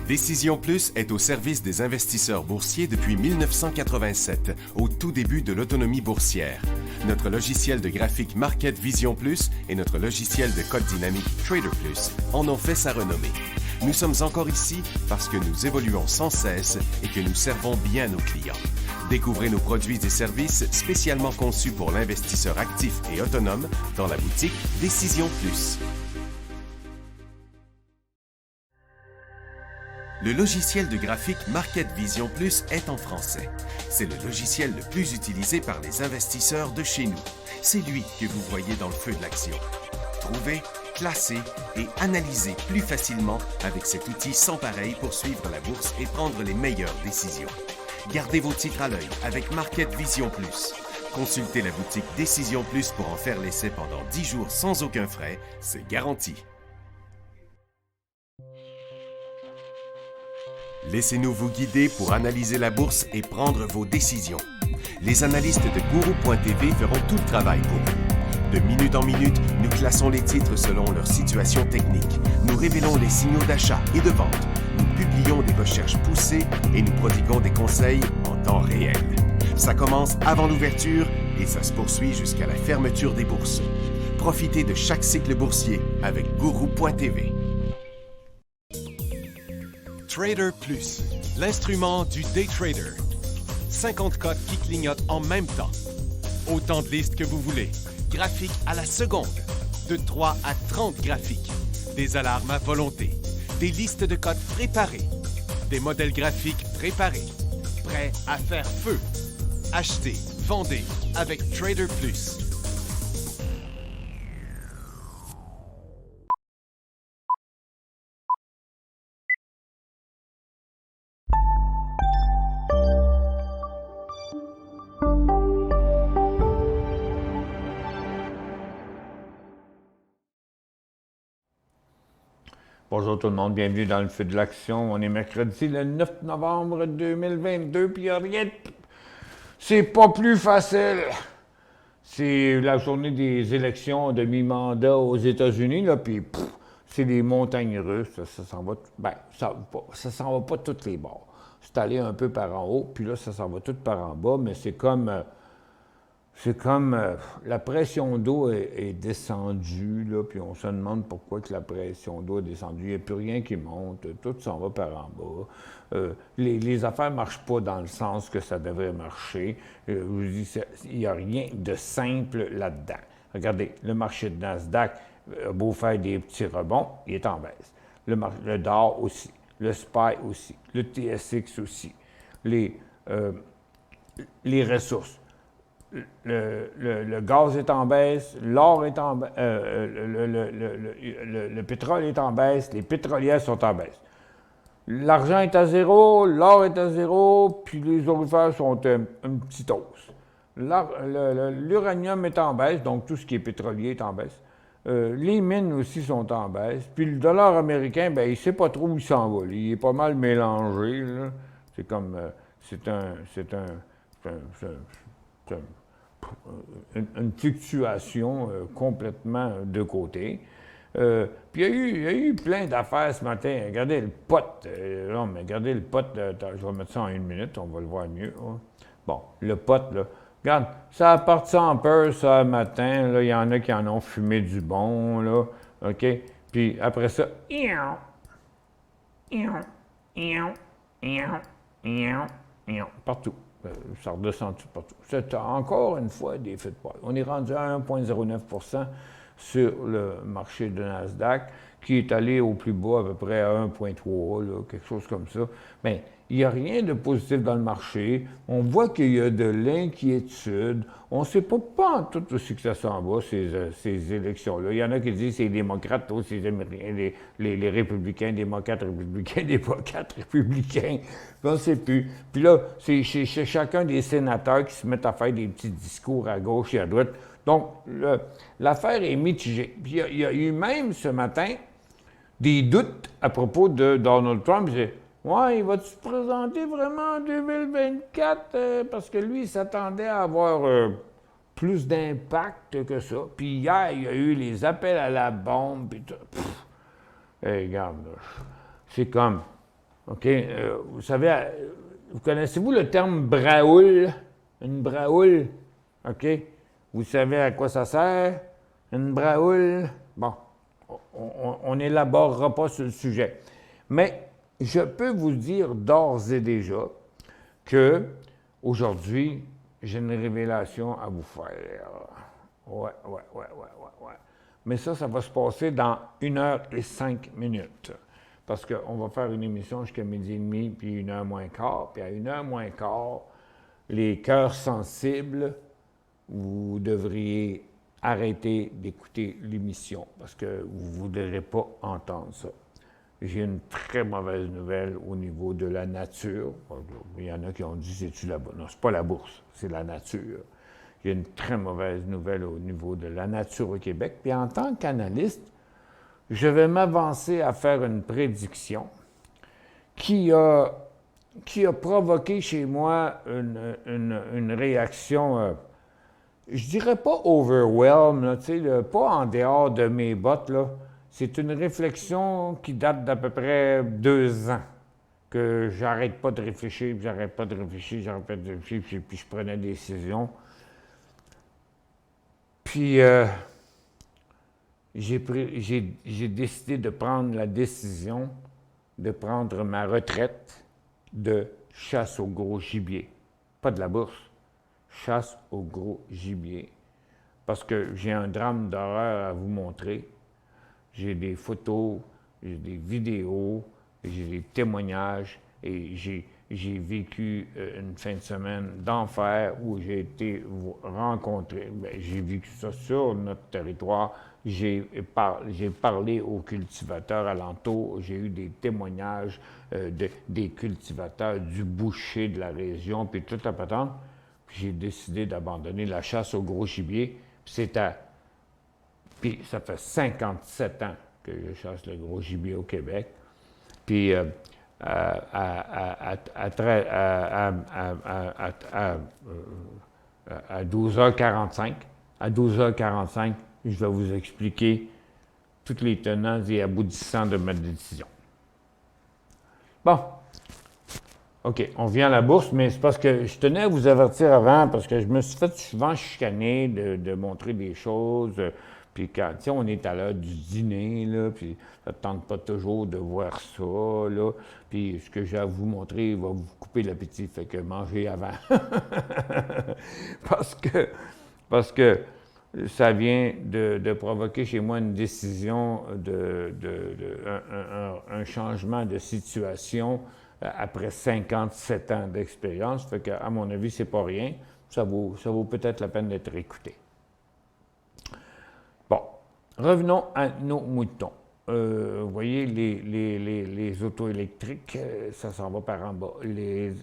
Décision Plus est au service des investisseurs boursiers depuis 1987, au tout début de l'autonomie boursière. Notre logiciel de graphique Market Vision Plus et notre logiciel de code dynamique Trader Plus en ont fait sa renommée. Nous sommes encore ici parce que nous évoluons sans cesse et que nous servons bien nos clients. Découvrez nos produits et services spécialement conçus pour l'investisseur actif et autonome dans la boutique Décision Plus. Le logiciel de graphique Market Vision Plus est en français. C'est le logiciel le plus utilisé par les investisseurs de chez nous. C'est lui que vous voyez dans le feu de l'action. Trouvez, classez et analysez plus facilement avec cet outil sans pareil pour suivre la bourse et prendre les meilleures décisions. Gardez vos titres à l'œil avec Market Vision Plus. Consultez la boutique Décision Plus pour en faire l'essai pendant 10 jours sans aucun frais, c'est garanti. Laissez-nous vous guider pour analyser la bourse et prendre vos décisions. Les analystes de Guru.tv feront tout le travail pour vous. De minute en minute, nous classons les titres selon leur situation technique. Nous révélons les signaux d'achat et de vente. Nous publions des recherches poussées et nous prodiguons des conseils en temps réel. Ça commence avant l'ouverture et ça se poursuit jusqu'à la fermeture des bourses. Profitez de chaque cycle boursier avec Guru.tv. Trader Plus, l'instrument du day trader. 50 cotes qui clignotent en même temps. Autant de listes que vous voulez. Graphiques à la seconde. De 3 à 30 graphiques. Des alarmes à volonté. Des listes de cotes préparées. Des modèles graphiques préparés. Prêts à faire feu. Achetez, vendez avec Trader Plus. Bonjour tout le monde, bienvenue dans le feu de l'action. On est mercredi le 9 novembre 2022, puis il n'y a rien de... C'est pas plus facile. C'est la journée des élections de mi-mandat aux États-Unis, là, puis c'est les montagnes russes. Ça s'en va... ça s'en va pas de tous les bords. C'est allé un peu par en haut, puis là, ça s'en va tout par en bas, mais c'est comme... la pression d'eau est descendue, là, puis on se demande pourquoi que la pression d'eau est descendue. Il n'y a plus rien qui monte, tout s'en va par en bas. Les affaires ne marchent pas dans le sens que ça devrait marcher. Je vous dis, il n'y a rien de simple là-dedans. Regardez, le marché de Nasdaq a beau faire des petits rebonds, il est en baisse. Le DAO aussi, le SPY aussi, le TSX aussi, les ressources. Le gaz est en baisse, l'or est en baisse, le pétrole est en baisse, les pétrolières sont en baisse. L'argent est à zéro, l'or est à zéro, puis les orifères sont une petite hausse. L'uranium est en baisse, donc tout ce qui est pétrolier est en baisse. Les mines aussi sont en baisse. Puis le dollar américain, ben il ne sait pas trop où il s'en va. Il est pas mal mélangé, là. C'est comme... une fluctuation complètement de côté. Puis il y a eu plein d'affaires ce matin. Regardez le pot. Non, mais regardez le pot. Je vais mettre ça en 1 minute, on va le voir mieux. Hein. Bon, le pot, là. Regarde, ça a parti en peur, ça, matin. Là, il y en a qui en ont fumé du bon, là. OK? Puis après ça, partout. Ça redescend tout partout. C'est encore une fois des feux de poil. On est rendu à 1,09% sur le marché de Nasdaq, qui est allé au plus bas à peu près à 1,3, là, quelque chose comme ça. Mais il n'y a rien de positif dans le marché. On voit qu'il y a de l'inquiétude. On ne sait pas en tout aussi que ça s'en va, ces élections-là. Il y en a qui disent que c'est les démocrates, c'est les républicains, démocrates républicains, démocrates républicains. On ne sait plus. Puis là, c'est chacun des sénateurs qui se mettent à faire des petits discours à gauche et à droite. Donc, l'affaire est mitigée. Puis il y a eu même ce matin des doutes à propos de Donald Trump. Ouais, il va-tu se présenter vraiment en 2024? Parce que lui, il s'attendait à avoir plus d'impact que ça. Puis hier, il y a eu les appels à la bombe. Puis tout. Hey, regarde, là, c'est comme... OK? Vous savez, vous connaissez-vous le terme braoule? Une braoule? OK? Vous savez à quoi ça sert? Une braoule? Bon, on n'élaborera pas sur le sujet. Mais je peux vous dire d'ores et déjà que aujourd'hui, j'ai une révélation à vous faire. Ouais. Mais ça va se passer dans 1h05. Parce qu'on va faire une émission jusqu'à 12h30, puis 1h moins quart. Puis à 1h moins quart, les cœurs sensibles, vous devriez arrêter d'écouter l'émission parce que vous ne voudrez pas entendre ça. J'ai une très mauvaise nouvelle au niveau de la nature. Il y en a qui ont dit, c'est-tu la bourse? Non, c'est pas la bourse, c'est la nature. J'ai une très mauvaise nouvelle au niveau de la nature au Québec. Puis en tant qu'analyste, je vais m'avancer à faire une prédiction qui a provoqué chez moi une réaction, je dirais pas overwhelm, là, pas en dehors de mes bottes, là. C'est une réflexion qui date d'à peu près 2 ans, que j'arrête pas de réfléchir, puis je prenais des décisions. Puis j'ai décidé de prendre la décision de prendre ma retraite de chasse au gros gibier. Pas de la bourse, chasse au gros gibier. Parce que j'ai un drame d'horreur à vous montrer. J'ai des photos, j'ai des vidéos, j'ai des témoignages et j'ai vécu une fin de semaine d'enfer où j'ai été rencontré. J'ai vécu ça sur notre territoire. J'ai parlé aux cultivateurs alentours. J'ai eu des témoignages des cultivateurs, du boucher de la région, puis tout à patente. J'ai décidé d'abandonner la chasse au gros gibier. Puis ça fait 57 ans que je chasse le gros gibier au Québec. Puis à 12h45, je vais vous expliquer toutes les tenants et aboutissants de ma décision. Bon. OK, on vient à la bourse, mais c'est parce que je tenais à vous avertir avant, parce que je me suis fait souvent chicaner de montrer des choses. Puis quand on est à l'heure du dîner, là, puis ça ne tente pas toujours de voir ça, là. Puis ce que j'ai à vous montrer va vous couper l'appétit, fait que mangez avant. parce que ça vient de provoquer chez moi une décision, un changement de situation après 57 ans d'expérience. Fait qu'à mon avis, c'est pas rien. Ça vaut peut-être la peine d'être écouté. Bon, revenons à nos moutons. Vous voyez, les autos électriques, ça s'en va par en bas. Les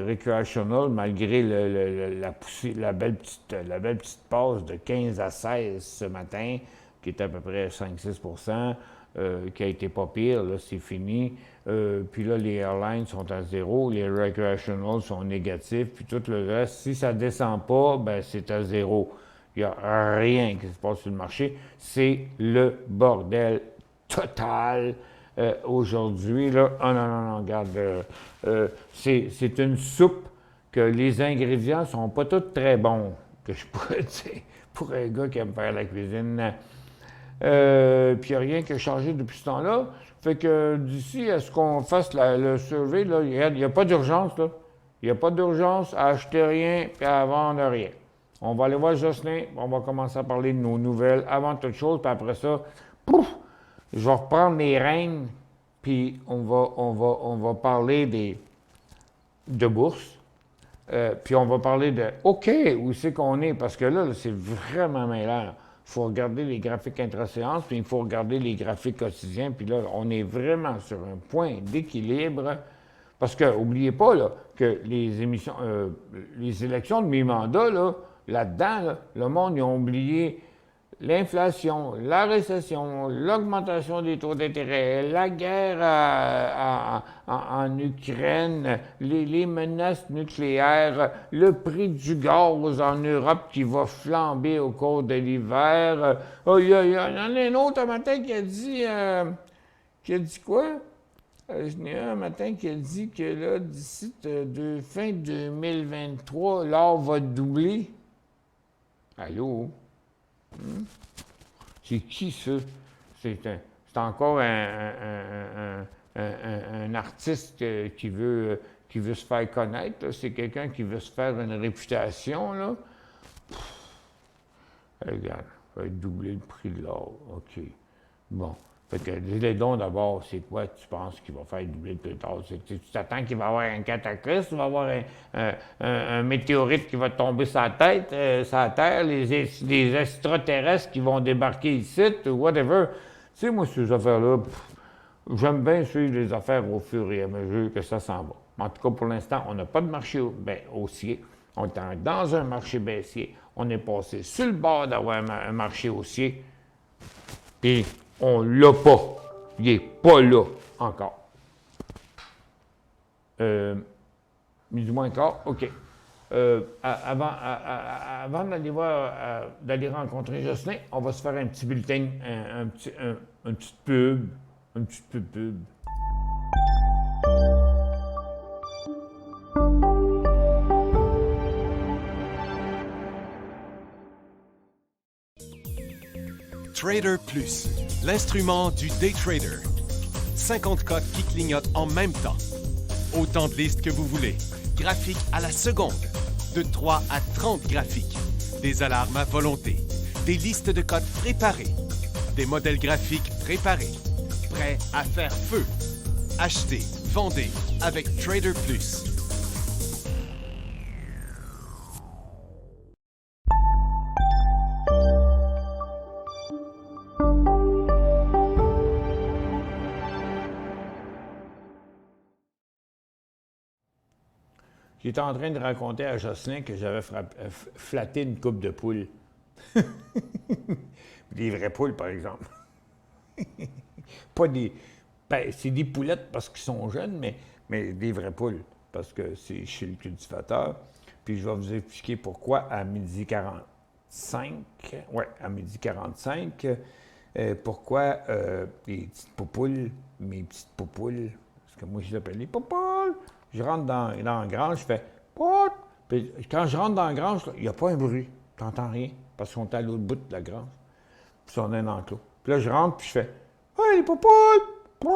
recreational, malgré la belle petite passe de 15 à 16 ce matin, qui est à peu près 5-6 qui a été pas pire, là, c'est fini. Puis là, les airlines sont à 0, les recreational sont négatifs, puis tout le reste, si ça ne descend pas, ben c'est à 0. Il n'y a rien qui se passe sur le marché. C'est le bordel total aujourd'hui. Là. Oh non, regarde. C'est une soupe que les ingrédients ne sont pas tous très bons, que je pourrais dire, pour un gars qui aime faire la cuisine. Puis il n'y a rien qui a changé depuis ce temps-là. Fait que d'ici à ce qu'on fasse le survey, là, il n'y a pas d'urgence. Là. Il n'y a pas d'urgence à acheter rien et à vendre rien. On va aller voir Jocelyn, on va commencer à parler de nos nouvelles avant toute chose, puis après ça, pouf, je vais reprendre les rênes, puis on va parler de bourse, puis on va parler de OK, où c'est qu'on est, parce que là c'est vraiment mêlant. Il faut regarder les graphiques intra-séance, puis il faut regarder les graphiques quotidiens, puis là, on est vraiment sur un point d'équilibre. Parce que, n'oubliez pas là, que les élections de mi-mandat, là-dedans, là, le monde, ils ont oublié l'inflation, la récession, l'augmentation des taux d'intérêt, la guerre en Ukraine, les menaces nucléaires, le prix du gaz en Europe qui va flamber au cours de l'hiver. Il y en a un autre un matin qui a dit quoi? Je n'ai un matin qui a dit que là, d'ici de fin 2023, l'or va doubler. Allô? C'est qui ça? C'est encore un artiste qui veut se faire connaître. C'est quelqu'un qui veut se faire une réputation. Là. Regarde, ça va doubler le prix de l'or. OK. Bon. Fait que dis-le donc d'abord, c'est quoi tu penses qu'il va faire doubler le prix de l'or? Tu t'attends qu'il va y avoir un cataclysme, il va y avoir un météorite qui va tomber sur la tête, sur la Terre, les extraterrestres qui vont débarquer ici, whatever. Tu sais, moi, ces affaires-là, j'aime bien suivre les affaires au fur et à mesure que ça s'en va. En tout cas, pour l'instant, on n'a pas de marché haussier. On est dans un marché baissier. On est passé sur le bord d'avoir un marché haussier. Puis, on l'a pas. Il n'est pas là encore. Du moins encore, OK. Avant d'aller rencontrer Jocelyn, on va se faire un petit bulletin, une petite pub. Une petite pub. Trader Plus, l'instrument du day trader. 50 cotes qui clignotent en même temps. Autant de listes que vous voulez. Graphiques à la seconde. De 3 à 30 graphiques. Des alarmes à volonté. Des listes de cotes préparées. Des modèles graphiques préparés. Prêts à faire feu. Achetez, vendez avec Trader Plus. J'étais en train de raconter à Jocelyn que j'avais flatté une coupe de poules. Des vraies poules, par exemple. Pas des... Ben, c'est des poulettes parce qu'ils sont jeunes, mais des vraies poules, parce que c'est chez le cultivateur. Puis je vais vous expliquer pourquoi à 12h45. Ouais, à 12h45. Pourquoi les petites poupoules, mes petites poupoules, parce que moi je les appelle les poupoules. Je rentre dans la grange, je fais « Pout! » Puis quand je rentre dans la grange, il n'y a pas un bruit. Tu n'entends rien, parce qu'on est à l'autre bout de la grange. Puis on est dans l'enclos. Puis là, je rentre, puis je fais « Hey, les poupoules! Les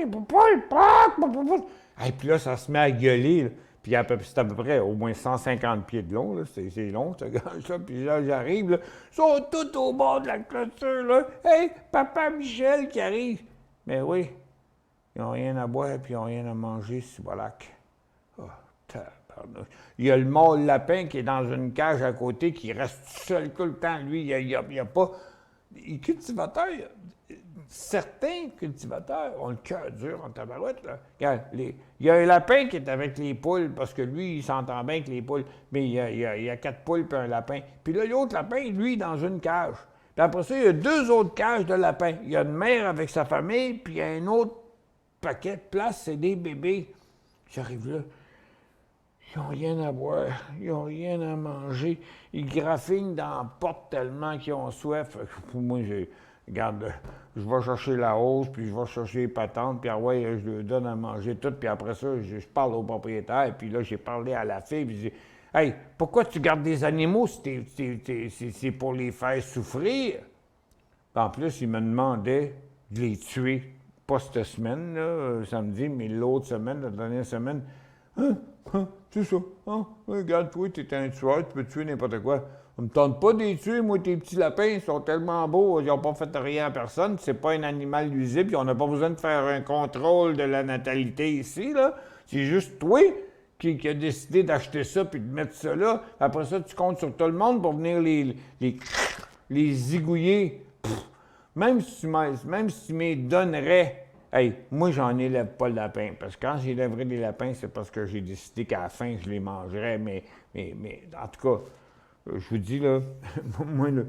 poupoules! » Et puis là, ça se met à gueuler. Là. Puis c'est à peu près au moins 150 pieds de long. Là. C'est long, ce gage-là. Puis là, j'arrive. Là. Ils sont tous au bord de la clôture. Là. Hey, papa Michel qui arrive. Mais oui. Ils n'ont rien à boire puis ils n'ont rien à manger, c'est bolac. Oh, tabarnouche. Il y a le mâle lapin qui est dans une cage à côté, qui reste seul tout le temps. Lui, il n'y a pas... Les cultivateurs, certains cultivateurs ont le cœur dur en tabarouette. Là. Regarde, il y a un lapin qui est avec les poules, parce que lui, il s'entend bien avec les poules, mais il y a 4 poules puis un lapin. Puis là, l'autre lapin, lui, dans une cage. Puis après ça, il y a 2 autres cages de lapins. Il y a une mère avec sa famille, puis il y a un autre paquet de place, c'est des bébés. J'arrive là, ils n'ont rien à boire, ils n'ont rien à manger. Ils graffinent dans la porte tellement qu'ils ont soif. Pour moi, regarde, je vais chercher la hausse, puis je vais chercher les patentes, puis ouais, je leur donne à manger tout, puis après ça, je parle au propriétaire, puis là, j'ai parlé à la fille, puis je dis « Hey, pourquoi tu gardes des animaux si c'est pour les faire souffrir? » En plus, il me demandait de les tuer. Pas cette semaine, là, samedi, mais l'autre semaine, la dernière semaine. C'est ça. Regarde, toi, t'es un tueur, tu peux tuer n'importe quoi. On me tente pas de les tuer, moi, tes petits lapins, ils sont tellement beaux, ils n'ont pas fait rien à personne, c'est pas un animal nuisible, puis on n'a pas besoin de faire un contrôle de la natalité ici, là. C'est juste toi qui a décidé d'acheter ça puis de mettre ça là. Après ça, tu comptes sur tout le monde pour venir les zigouiller. Même si tu me donnerais, hey, moi, j'en élève pas le lapin. Parce que quand j'élèverais des lapins, c'est parce que j'ai décidé qu'à la fin, je les mangerais. Mais en tout cas, je vous dis, là, moi, là,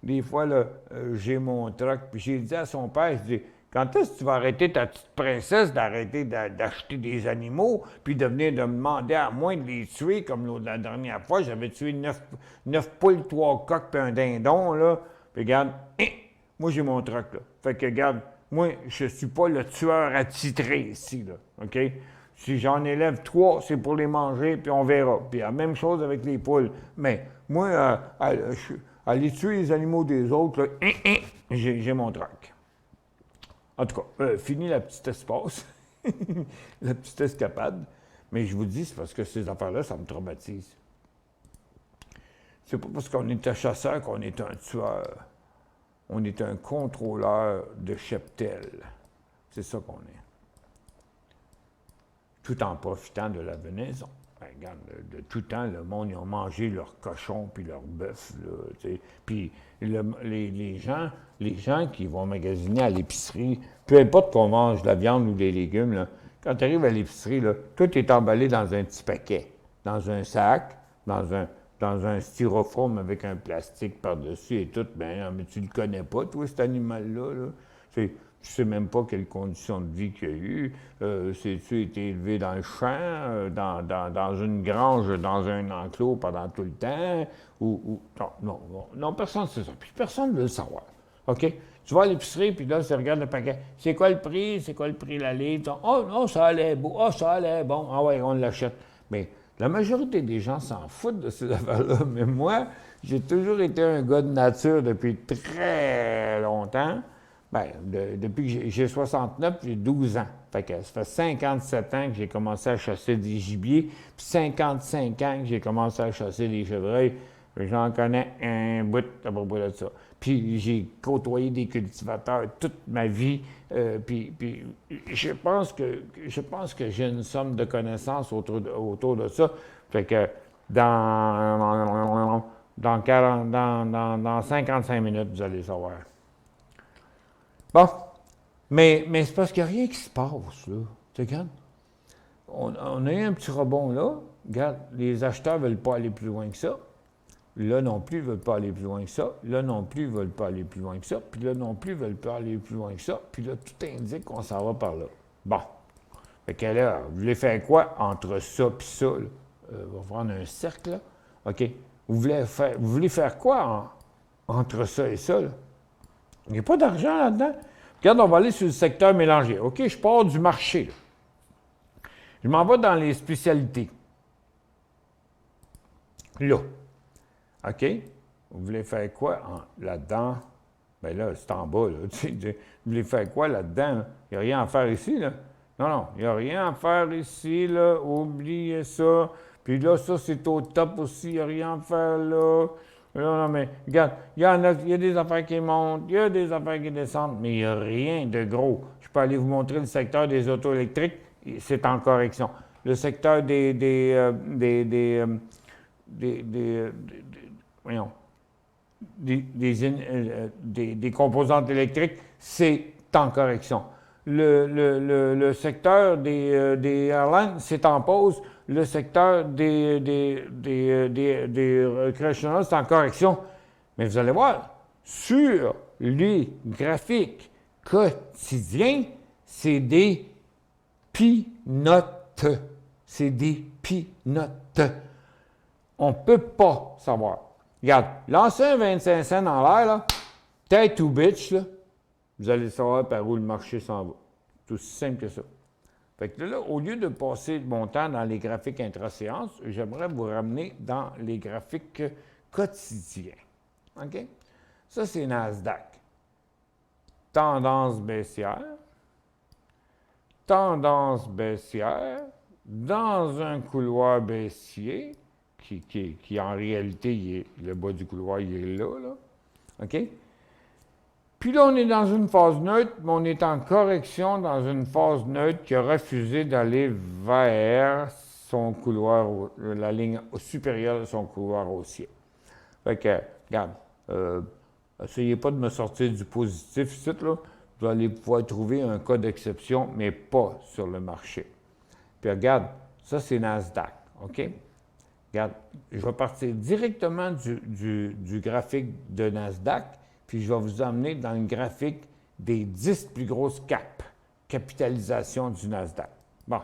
des fois, là, j'ai mon truc. Puis j'ai dit à son père, je dis, quand est-ce que tu vas arrêter ta petite princesse d'arrêter d'acheter des animaux, puis de venir de me demander à moi de les tuer, comme la dernière fois, j'avais tué 9 poules, 3 coqs, puis un dindon, là. Puis regarde, Moi, j'ai mon truc, là. Fait que, regarde, moi, je ne suis pas le tueur attitré ici, là. OK? Si j'en élève 3, c'est pour les manger, puis on verra. Puis la même chose avec les poules. Mais moi, aller tuer les animaux des autres, là, j'ai mon truc. En tout cas, fini la petite espace, la petite escapade. Mais je vous dis, c'est parce que ces affaires-là, ça me traumatise. C'est pas parce qu'on est un chasseur qu'on est un tueur. On est un contrôleur de cheptel. C'est ça qu'on est. Tout en profitant de la venaison. Ben, regarde, de tout temps, le monde, ils ont mangé leur cochon puis leur bœuf. Puis les gens qui vont magasiner à l'épicerie, peu importe qu'on mange de la viande ou des légumes, là, quand tu arrives à l'épicerie, là, tout est emballé dans un petit paquet, dans un sac, dans un styrofoam avec un plastique par-dessus et tout. Ben, mais tu ne le connais pas, toi, cet animal-là. Là. Tu ne sais même pas quelles conditions de vie qu'il y a eu. Tu été élevé dans le champ, dans une grange, dans un enclos pendant tout le temps? Non, personne ne sait ça. Puis personne ne veut le savoir. OK? Tu vas à l'épicerie, puis là, tu regardes le paquet. C'est quoi le prix? C'est quoi le prix de la litre? Oh, non, ça allait beau. Oh, ça allait bon. Ah ouais, on l'achète. Mais la majorité des gens s'en foutent de ces affaires-là. Mais moi, j'ai toujours été un gars de nature depuis très longtemps. Bien, depuis que j'ai 69, j'ai 12 ans. Fait que ça fait 57 ans que j'ai commencé à chasser des gibiers, puis 55 ans que j'ai commencé à chasser des chevreuils. J'en connais un bout à propos de ça. Puis j'ai côtoyé des cultivateurs toute ma vie. Puis je pense que j'ai une somme de connaissances autour de ça. Fait que dans 55 minutes, vous allez savoir. Bon, mais c'est parce qu'il n'y a rien qui se passe, là. Tu regardes? On a eu un petit rebond là. Regarde, les acheteurs ne veulent pas aller plus loin que ça. Là non plus, ils ne veulent pas aller plus loin que ça. Là non plus, ils ne veulent pas aller plus loin que ça. Puis là non plus, ils ne veulent pas aller plus loin que ça. Puis là, tout indique qu'on s'en va par là. Bon. Fait que là, vous voulez faire quoi entre ça et ça? Là? On va prendre un cercle, là. OK. Vous voulez faire quoi entre ça et ça, là? Il n'y a pas d'argent là-dedans. Regarde, on va aller sur le secteur mélangé. OK, je pars du marché, là. Je m'en vais dans les spécialités. Là. OK? Vous voulez faire quoi là-dedans? Bien là, c'est en bas, là. Vous voulez faire quoi là-dedans? Il n'y a rien à faire ici, là. Non, il n'y a rien à faire ici, là. Oubliez ça. Puis là, ça, c'est au top aussi. Il n'y a rien à faire là. Non, mais regarde, il y a des affaires qui montent, il y a des affaires qui descendent, mais il n'y a rien de gros. Je peux aller vous montrer le secteur des autos électriques, c'est en correction. Le secteur des composantes électriques, c'est en correction. Le secteur des airlines, c'est en pause. Le secteur des recreational, c'est en correction. Mais vous allez voir, sur les graphiques quotidiens, c'est des peanuts. C'est des peanuts. On ne peut pas savoir. Regarde, lancez un 25 cents en l'air, là, tête ou bitch, là, vous allez savoir par où le marché s'en va. C'est aussi simple que ça. Fait que là, au lieu de passer mon temps dans les graphiques intra-séance, j'aimerais vous ramener dans les graphiques quotidiens. OK? Ça, c'est Nasdaq. Tendance baissière. Tendance baissière dans un couloir baissier qui en réalité, le bas du couloir, il est là. OK? Puis là, on est dans une phase neutre, mais on est en correction dans une phase neutre qui a refusé d'aller vers son couloir, la ligne supérieure de son couloir haussier. Fait que, regarde, essayez pas de me sortir du positif ici, là. Vous allez pouvoir trouver un cas d'exception, mais pas sur le marché. Puis regarde, ça c'est Nasdaq, OK? Regarde, je vais partir directement du graphique de Nasdaq, puis je vais vous emmener dans le graphique des 10 plus grosses capitalisations du Nasdaq. Bon,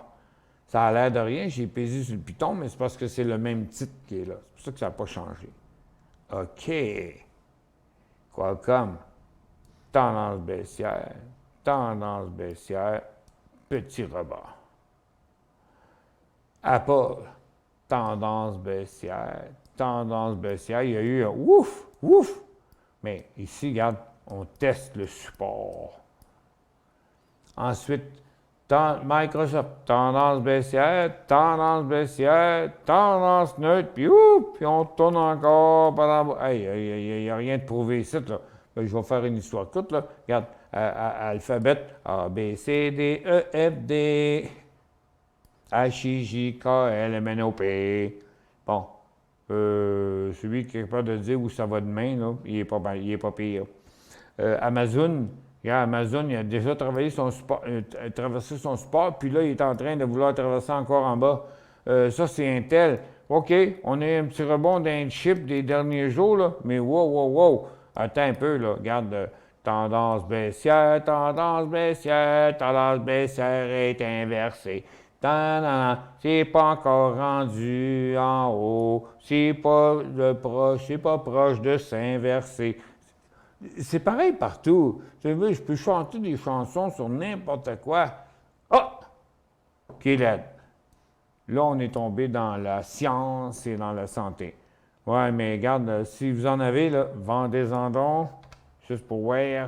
ça a l'air de rien, j'ai pesé sur le piton, mais c'est parce que c'est le même titre qui est là. C'est pour ça que ça n'a pas changé. OK. Qualcomm. tendance baissière, petit rebond. Apple, tendance baissière, il y a eu un ouf, ouf. Mais ici, regarde, on teste le support. Ensuite, Microsoft, tendance baissière, tendance neutre, puis on tourne encore par en bas. Hey, il n'y a rien de prouvé ici, là. Ben, je vais faire une histoire courte, là. Regarde, alphabet, A, B, C, D, E, F, D, H, I, J, K, L, M, N, O, P. Bon, celui qui est capable de dire où ça va demain, là, il est pas pire. Amazon, regarde, Amazon, il a déjà traversé son support, puis là, il est en train de vouloir traverser encore en bas. Ça, c'est Intel. OK, on a un petit rebond d'un chip des derniers jours, là, mais wow. Attends un peu, là, regarde, tendance baissière est inversée. C'est pas encore rendu en haut, c'est pas proche de s'inverser. C'est pareil partout. Je peux chanter des chansons sur n'importe quoi. Ah! Qui l'aide? Là, on est tombé dans la science et dans la santé. Ouais, mais regarde, si vous en avez, là, vendez-en donc, juste pour voir.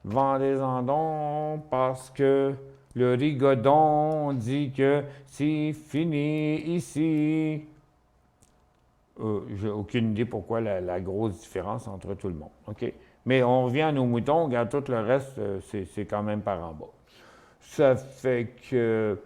Vendez-en donc, parce que le rigodon dit que c'est fini ici. J'ai aucune idée pourquoi la grosse différence entre tout le monde. OK? Mais on revient à nos moutons, regarde, tout le reste, c'est quand même par en bas. Ça fait que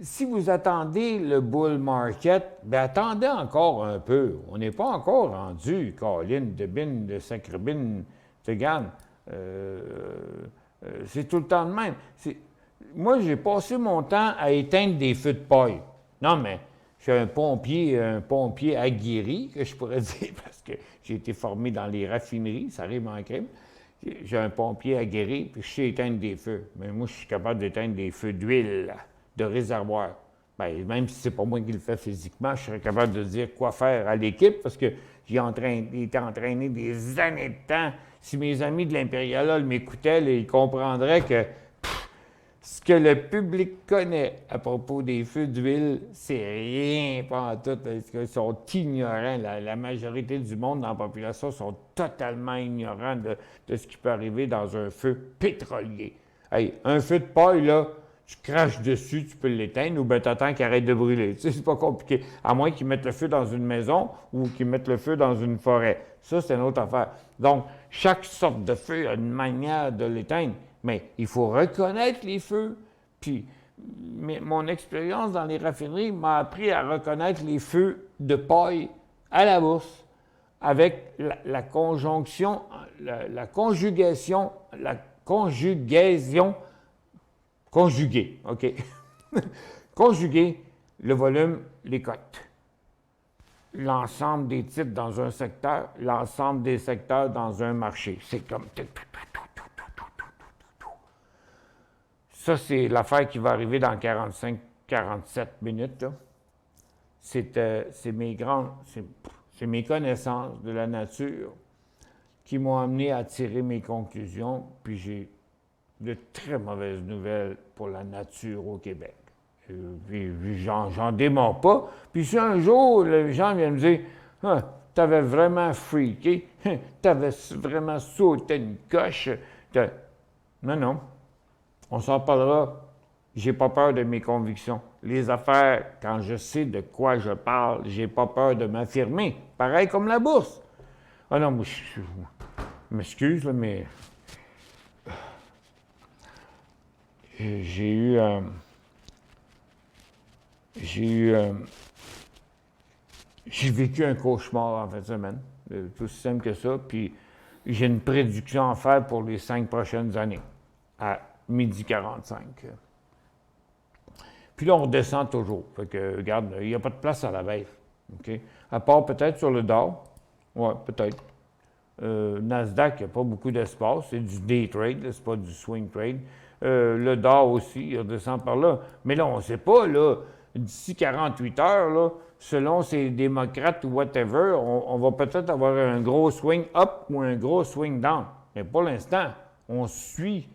si vous attendez le bull market, bien attendez encore un peu. On n'est pas encore rendu, Colin, de sacrebine, de gagne. C'est tout le temps de même. Moi, j'ai passé mon temps à éteindre des feux de paille. Non, mais je suis un pompier aguerri, que je pourrais dire, parce que j'ai été formé dans les raffineries, ça arrive en crime. J'ai un pompier aguerri, puis je sais éteindre des feux. Mais moi, je suis capable d'éteindre des feux d'huile, de réservoir. Bien, même si c'est pas moi qui le fais physiquement, je serais capable de dire quoi faire à l'équipe, parce que j'ai été entraîné des années de temps. Si mes amis de l'Imperial m'écoutaient, ils comprendraient que ce que le public connaît à propos des feux d'huile, c'est rien, pas en tout. Ils sont ignorants. La majorité du monde dans la population sont totalement ignorants de ce qui peut arriver dans un feu pétrolier. Hey, un feu de paille, là, tu craches dessus, tu peux l'éteindre ou bien tu attends qu'il arrête de brûler. Tu sais, c'est pas compliqué. À moins qu'ils mettent le feu dans une maison ou qu'ils mettent le feu dans une forêt. Ça, c'est une autre affaire. Donc, chaque sorte de feu a une manière de l'éteindre. Mais il faut reconnaître les feux. Puis, mon expérience dans les raffineries m'a appris à reconnaître les feux de paille à la bourse avec la conjugaison, conjuguer, OK? Conjuguer le volume, les cotes. L'ensemble des titres dans un secteur, l'ensemble des secteurs dans un marché. C'est comme... Ça, c'est l'affaire qui va arriver dans 45-47 minutes. C'est mes connaissances de la nature qui m'ont amené à tirer mes conclusions, puis j'ai de très mauvaises nouvelles pour la nature au Québec. J'en démords pas. Puis si un jour, les gens viennent me dire ah, « T'avais vraiment freaké, t'avais vraiment sauté une coche. » Non. On s'en parlera. J'ai pas peur de mes convictions. Les affaires, quand je sais de quoi je parle, j'ai pas peur de m'affirmer. Pareil comme la bourse. Ah non, moi, je m'excuse, mais j'ai vécu un cauchemar en fin de semaine. Tout aussi simple que ça. Puis j'ai une prédiction à faire pour les 5 prochaines années. À 12h45. Puis là, on redescend toujours. Fait que, regarde, il n'y a pas de place à la baisse. OK? À part peut-être sur le Dow. Oui, peut-être. Nasdaq, il n'y a pas beaucoup d'espace. C'est du day trade, c'est pas du swing trade. Le Dow aussi, il redescend par là. Mais là, on ne sait pas, là. d'ici 48 heures, là, selon ces démocrates ou whatever, on va peut-être avoir un gros swing up ou un gros swing down. Mais pour l'instant, on suit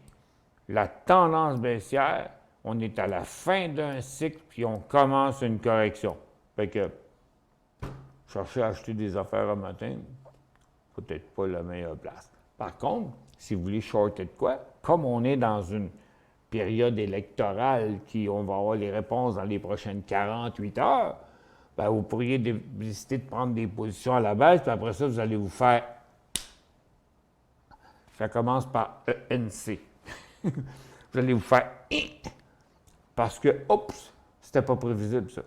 la tendance baissière. On est à la fin d'un cycle, puis on commence une correction. Fait que, chercher à acheter des affaires un matin, peut-être pas la meilleure place. Par contre, si vous voulez shorter de quoi, comme on est dans une période électorale on va avoir les réponses dans les prochaines 48 heures, ben vous pourriez décider de prendre des positions à la baisse, puis après ça, vous allez vous faire... Ça commence par ENC. Vous allez vous faire... Parce que, oups, c'était pas prévisible, ça.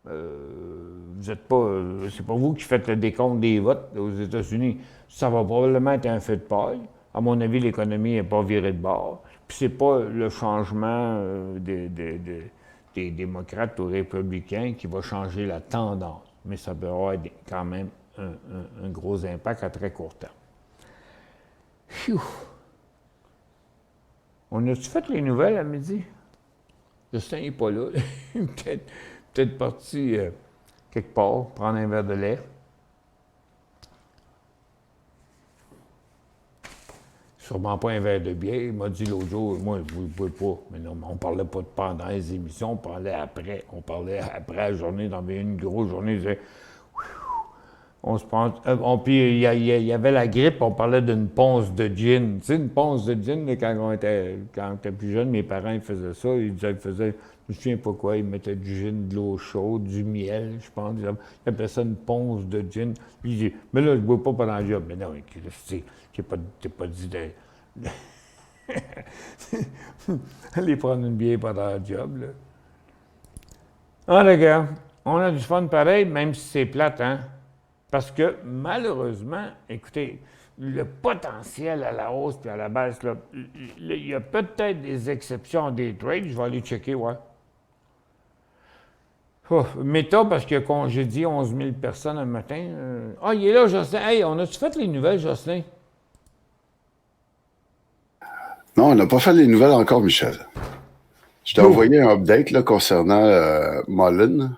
Vous n'êtes pas... c'est pas vous qui faites le décompte des votes aux États-Unis. Ça va probablement être un feu de paille. À mon avis, l'économie n'est pas virée de bord. Puis c'est pas le changement des démocrates aux républicains qui va changer la tendance. Mais ça peut avoir quand même un gros impact à très court terme. Phew. On a-tu fait les nouvelles à midi? Justin n'est pas là. peut-être parti quelque part, prendre un verre de lait. Sûrement pas un verre de bière. Il m'a dit l'autre jour, moi, vous ne pouvez pas. Mais non, on ne parlait pas pendant les émissions, on parlait après. On parlait après la journée, dans une grosse journée. On se prend. Puis il y avait la grippe, on parlait d'une ponce de gin. Tu sais, une ponce de gin, quand on était plus jeune, mes parents ils faisaient ça. Ils faisaient, je me souviens pas quoi, ils mettaient du gin, de l'eau chaude, du miel, je pense. Ils appelaient ça une ponce de gin. Puis il dit, mais là, je ne bois pas pendant le job. Mais non, t'es pas dit de. Aller prendre une bière pendant le job, là. Ah, les gars, on a du fun pareil, même si c'est plate, hein? Parce que, malheureusement, écoutez, le potentiel à la hausse puis à la baisse, là, il y a peut-être des exceptions à des trades. Je vais aller checker, ouais. Oh, Meta, parce qu'il a congédié 11 000 personnes un matin. Ah, il est là, Jocelyn. Hey, on a-tu fait les nouvelles, Jocelyn? Non, on n'a pas fait les nouvelles encore, Michel. Je t'ai envoyé un update là, concernant Mullen.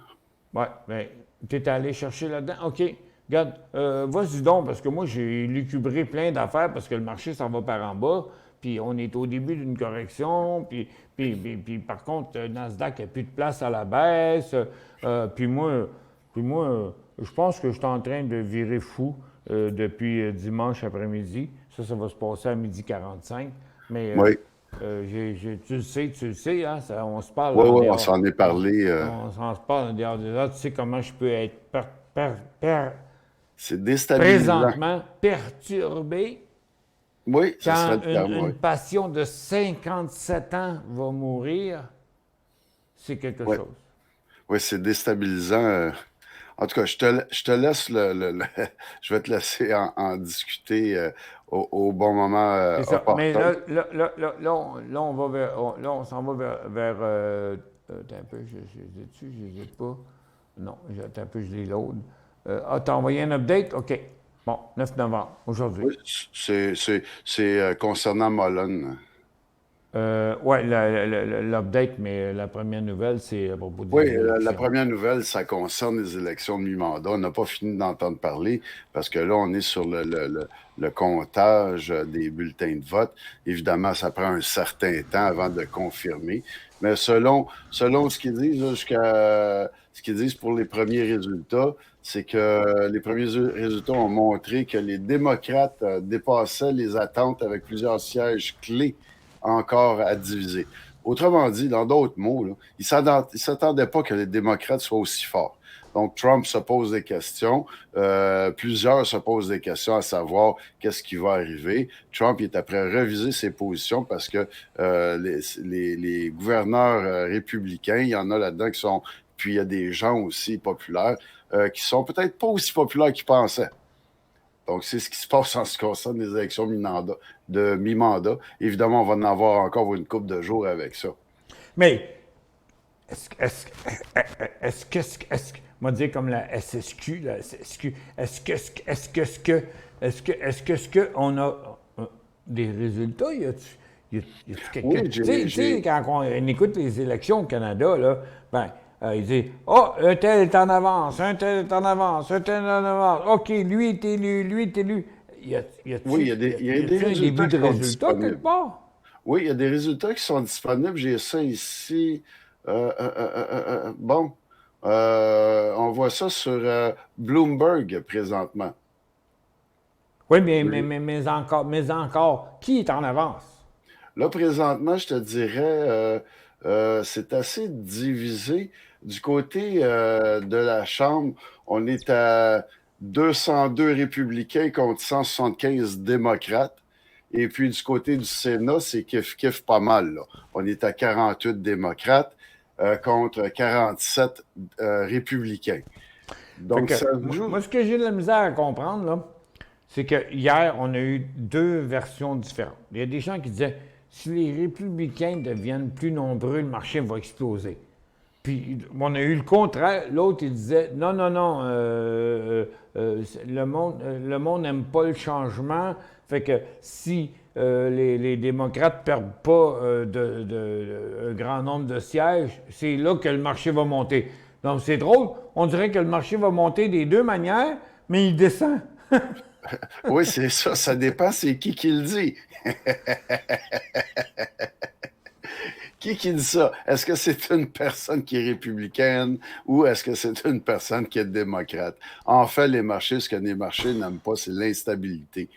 Oui, bien, tu es allé chercher là-dedans. OK. Regarde, vas-y donc, parce que moi, j'ai lucubré plein d'affaires parce que le marché s'en va par en bas, puis on est au début d'une correction, puis par contre, Nasdaq n'a plus de place à la baisse, puis moi, je pense que je suis en train de virer fou depuis dimanche après-midi. Ça va se passer à 12h45, mais... Oui. tu le sais, hein, on se parle. Oui, on s'en est parlé. On se parle en dehors des autres. Tu sais comment je peux être c'est déstabilisant. Présentement perturbé. Oui, ça quand serait le terme, une passion de 57 ans va mourir, c'est quelque chose. Oui, c'est déstabilisant. En tout cas, je te laisse je vais te laisser en discuter au bon moment. C'est ça. opportun. Mais là, on va on s'en va vers attends un peu, je les ai-tu? Je les ai pas. Non, attends un peu, je les load. T'as envoyé un update? OK. Bon, 9 novembre, aujourd'hui. Oui, c'est concernant Mullen. Oui, l'update, mais la première nouvelle, c'est à propos des Oui, élections. la première nouvelle, ça concerne les élections de mi-mandat. On n'a pas fini d'entendre parler parce que là, on est sur le comptage des bulletins de vote. Évidemment, ça prend un certain temps avant de confirmer. Mais selon ce qu'ils disent, ce qu'ils disent pour les premiers résultats, c'est que les premiers résultats ont montré que les démocrates dépassaient les attentes avec plusieurs sièges clés encore à diviser. Autrement dit, dans d'autres mots, là, ils ne s'attendaient pas que les démocrates soient aussi forts. Donc, Trump se pose des questions. Plusieurs se posent des questions à savoir qu'est-ce qui va arriver. Trump est après à réviser ses positions parce que les gouverneurs républicains, il y en a là-dedans qui sont... Puis il y a des gens aussi populaires qui sont peut-être pas aussi populaires qu'ils pensaient. Donc, c'est ce qui se passe en ce qui concerne les élections de mi-mandat. Évidemment, on va en avoir encore une couple de jours avec ça. Mais, moi dire comme la SSQ, est-ce que on a des résultats? Y a-tu quelqu'un? Oui, Tu sais, quand on écoute les élections au Canada, là, ben, Il dit « Oh, un tel est en avance, un tel est en avance, un tel est en avance. OK, lui est élu, lui est élu. » Oui, il y a des un début résultats de qui sont résultat quelque disponibles. part? Oui, il y a des résultats qui sont disponibles. J'ai ça ici. Bon, on voit ça sur Bloomberg présentement. Oui, mais encore, qui est en avance? Là, présentement, je te dirais, c'est assez divisé. Du côté de la Chambre, on est à 202 républicains contre 175 démocrates. Et puis du côté du Sénat, c'est kiff-kiff pas mal, là. On est à 48 démocrates contre 47 républicains. Fait Donc, que, ça joue. moi, ce que j'ai de la misère à comprendre, là, c'est que hier, on a eu deux versions différentes. Il y a des gens qui disaient si les républicains deviennent plus nombreux, le marché va exploser. Puis on a eu le contraire. L'autre, il disait non, non, non, le monde n'aime pas le changement. Fait que si les démocrates ne perdent pas un grand nombre de sièges, c'est là que le marché va monter. Donc c'est drôle. On dirait que le marché va monter des deux manières, mais il descend. Oui, c'est ça. Ça dépend, c'est qui le dit. Qui dit ça? Est-ce que c'est une personne qui est républicaine ou est-ce que c'est une personne qui est démocrate? En fait, les marchés, ce que les marchés n'aiment pas, c'est l'instabilité.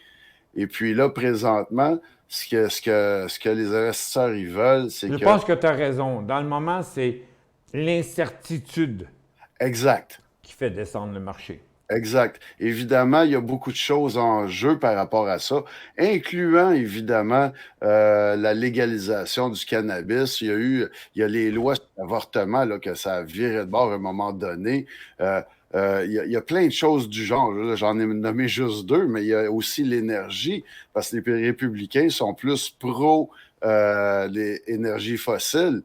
Et puis là, présentement, ce que les investisseurs ils veulent, c'est Je que... pense que tu as raison. Dans le moment, c'est l'incertitude Exact. qui fait descendre le marché. Exact. Évidemment, il y a beaucoup de choses en jeu par rapport à ça, incluant évidemment la légalisation du cannabis. Il y a les lois sur l'avortement là, que ça a viré de bord à un moment donné. Il y a plein de choses du genre. Là, j'en ai nommé juste deux, mais il y a aussi l'énergie, parce que les républicains sont plus pro les énergies fossiles.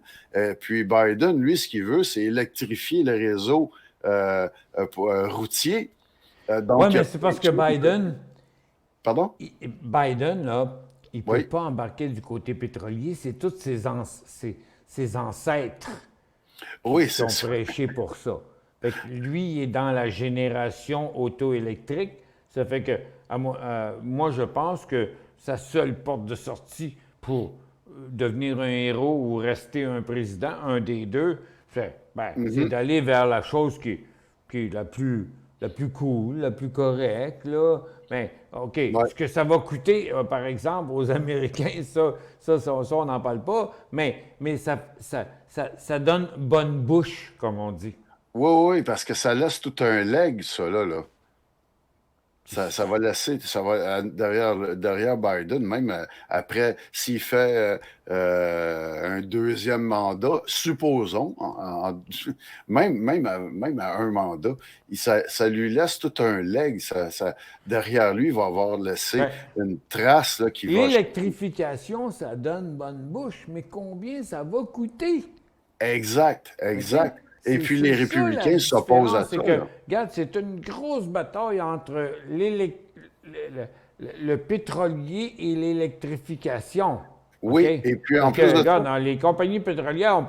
Puis Biden, lui, ce qu'il veut, c'est électrifier le réseau routier. Oui, Donc, mais c'est parce que Biden, pardon? Biden, là, il ne peut Oui. pas embarquer du côté pétrolier. C'est tous ses ancêtres Oui, qui ont c'est ça. prêché pour ça. Fait que lui, il est dans la génération auto-électrique. Ça fait que, moi, je pense que sa seule porte de sortie pour devenir un héros ou rester un président, un des deux, c'est d'aller vers la chose qui est la plus cool, la plus correcte, là. Mais, OK, Ouais. ce que ça va coûter, par exemple, aux Américains, ça on n'en parle pas, mais ça donne bonne bouche, comme on dit. Oui, parce que ça laisse tout un leg, ça, là. Ça va laisser, derrière Biden, même après, s'il fait un deuxième mandat, supposons, même à un mandat, ça lui laisse tout un leg. Derrière lui, il va avoir laissé Ben, une trace là, qui va... l'électrification, ça donne bonne bouche, mais combien ça va coûter? Exact. OK? Et puis les C'est ça, la républicains s'opposent à différence, c'est ça, que, là. regarde, c'est une grosse bataille entre le pétrolier et l'électrification. Oui, OK? et puis en Parce que, plus de regarde, ça, les compagnies pétrolières n'ont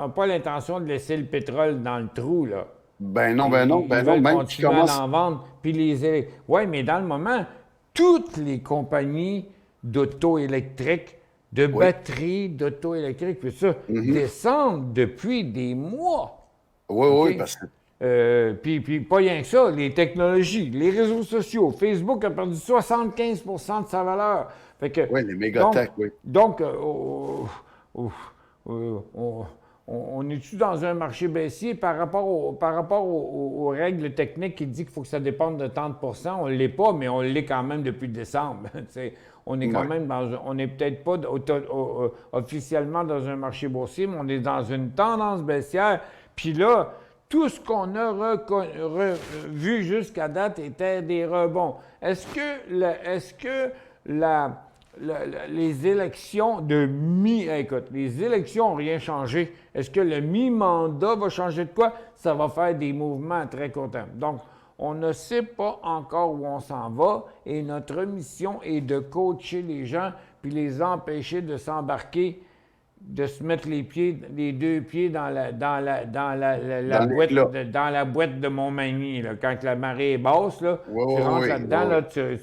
pas l'intention de laisser le pétrole dans le trou, là. ben Ils non, veulent même qui continuer à commence... en vendre. Puis oui, mais dans le moment, toutes les compagnies d'auto électriques, de Oui. batteries d'auto électriques, puis ça, descendent depuis des mois. Oui, OK? parce que... Puis pas rien que ça, les technologies, les réseaux sociaux. Facebook a perdu 75% de sa valeur. Fait que, Oui, les mégatech, oui. Donc, on est-tu dans un marché baissier par rapport aux règles techniques qui disent qu'il faut que ça dépende de tant de pourcents? On ne l'est pas, mais on l'est quand même depuis décembre. On est quand Ouais. même on n'est peut-être pas officiellement dans un marché boursier, mais on est dans une tendance baissière. Puis là, tout ce qu'on a vu jusqu'à date était des rebonds. Est-ce que les élections écoute, les élections n'ont rien changé. Est-ce que le mi-mandat va changer de quoi? Ça va faire des mouvements à très court terme. Donc, on ne sait pas encore où on s'en va et notre mission est de coacher les gens puis les empêcher de s'embarquer de se mettre les deux pieds dans la Dans la boîte de Montmagny, là. Quand la marée est basse, là, Oui, tu rentres oui, là-dedans, oui. là, tu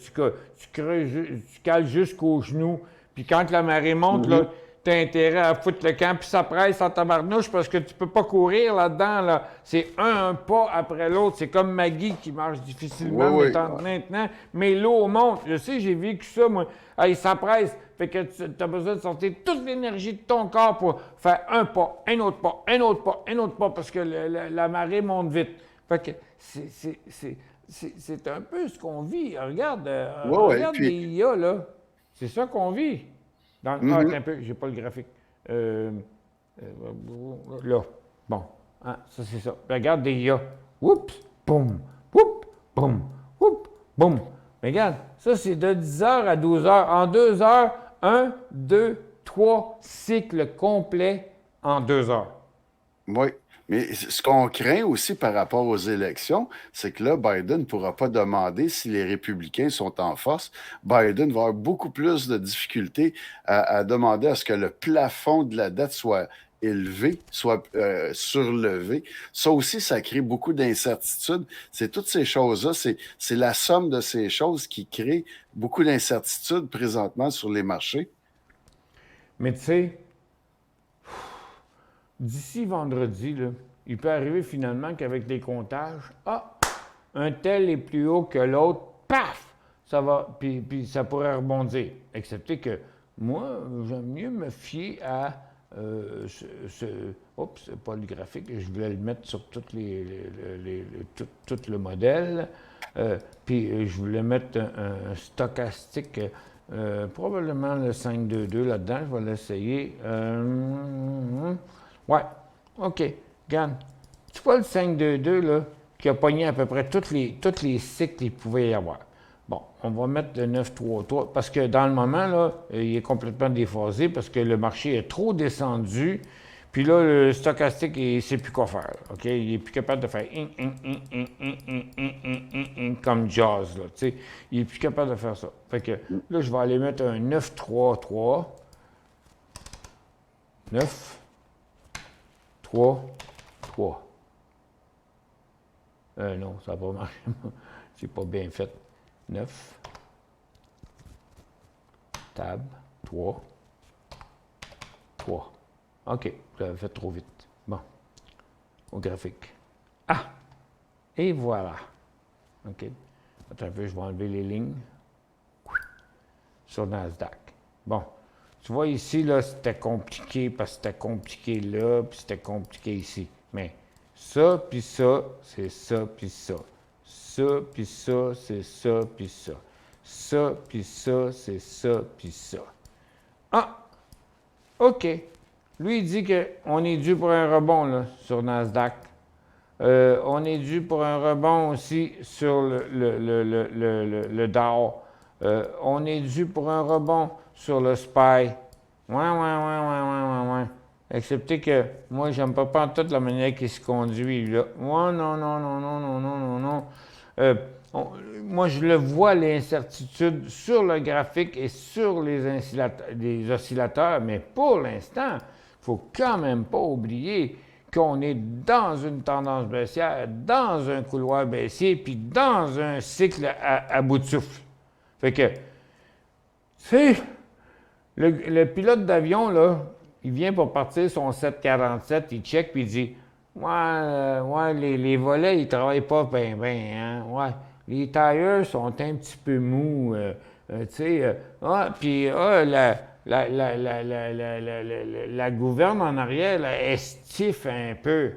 creuses, tu cales jusqu'aux genoux. Puis quand la marée monte, là, tu as intérêt à foutre le camp, puis ça presse en tabarnouche parce que tu peux pas courir là-dedans. Là. C'est un pas après l'autre. C'est comme Maggie qui marche difficilement Oui, oui. maintenant, mais l'eau monte. Je sais, j'ai vécu ça, moi. Hey, ça presse. Fait que tu as besoin de sortir toute l'énergie de ton corps pour faire un pas, un autre pas, un autre pas, un autre pas, parce que la marée monte vite. Fait que c'est un peu ce qu'on vit. Regarde, Oui, oui. regarde Puis, les IA, là. C'est ça qu'on vit. Ah, attends un peu, j'ai pas le graphique. Là. Bon. Ah, ça, c'est ça. Regarde des IA. Oups, boum, oups, boum, oups, boum. Mais regarde, ça, c'est de 10 heures à 12 heures. En 2 heures, 1, 2, 3 cycles complets en 2 heures. oui. Mais ce qu'on craint aussi par rapport aux élections, c'est que là, Biden ne pourra pas demander si les républicains sont en force. Biden va avoir beaucoup plus de difficultés à demander à ce que le plafond de la dette soit élevé, soit surlevé. Ça aussi, ça crée beaucoup d'incertitudes. C'est toutes ces choses-là, c'est la somme de ces choses qui crée beaucoup d'incertitudes présentement sur les marchés. Mais tu sais, d'ici vendredi, là, il peut arriver finalement qu'avec les comptages, un tel est plus haut que l'autre, paf! Ça va, puis ça pourrait rebondir. Excepté que moi, j'aime mieux me fier à oups, c'est pas le graphique, je voulais le mettre sur tout le modèle. Puis je voulais mettre un stochastique, probablement le 522 là-dedans, je vais l'essayer. Ouais, OK. Regarde, tu vois le 522 là, qui a pogné à peu près tous les cycles qu'il pouvait y avoir. Bon, on va mettre le 933 parce que dans le moment, là, il est complètement déphasé parce que le marché est trop descendu. Puis là, le stochastique, il ne sait plus quoi faire. OK? Il n'est plus capable de faire comme jazz. Là, tu sais. Il n'est plus capable de faire ça. Fait que là, je vais aller mettre un 933. 9, 3, 3. Non, ça n'a pas marché. C'est pas bien fait. 9. Tab. 3. 3. OK, je l'avais fait trop vite. Bon. Au graphique. Ah! Et voilà. OK. Attends un peu, je vais enlever les lignes. Sur Nasdaq. Bon. Tu vois ici, là, c'était compliqué parce que c'était compliqué là, puis c'était compliqué ici. Mais ça, puis ça, c'est ça, puis ça. Ça, puis ça, c'est ça, puis ça. Ça, puis ça, c'est ça, puis ça. Ah! OK. Lui, il dit qu'on est dû pour un rebond là, sur Nasdaq. On est dû pour un rebond aussi sur le Dow. On est dû pour un rebond sur le SPY. Ouais. Excepté que moi, j'aime pas toute la manière qu'il se conduit, là. Ouais, non. Moi, je le vois, l'incertitude sur le graphique et sur les oscillateurs, mais pour l'instant, il ne faut quand même pas oublier qu'on est dans une tendance baissière, dans un couloir baissier, puis dans un cycle à bout de souffle. Fait que, tu sais, le pilote d'avion, là, il vient pour partir son 747, il check, puis il dit « Ouais, les volets, ils ne travaillent pas bien, hein, ouais. Les tires sont un petit peu mous, tu sais. Puis la gouverne en arrière, là, est stiff un peu.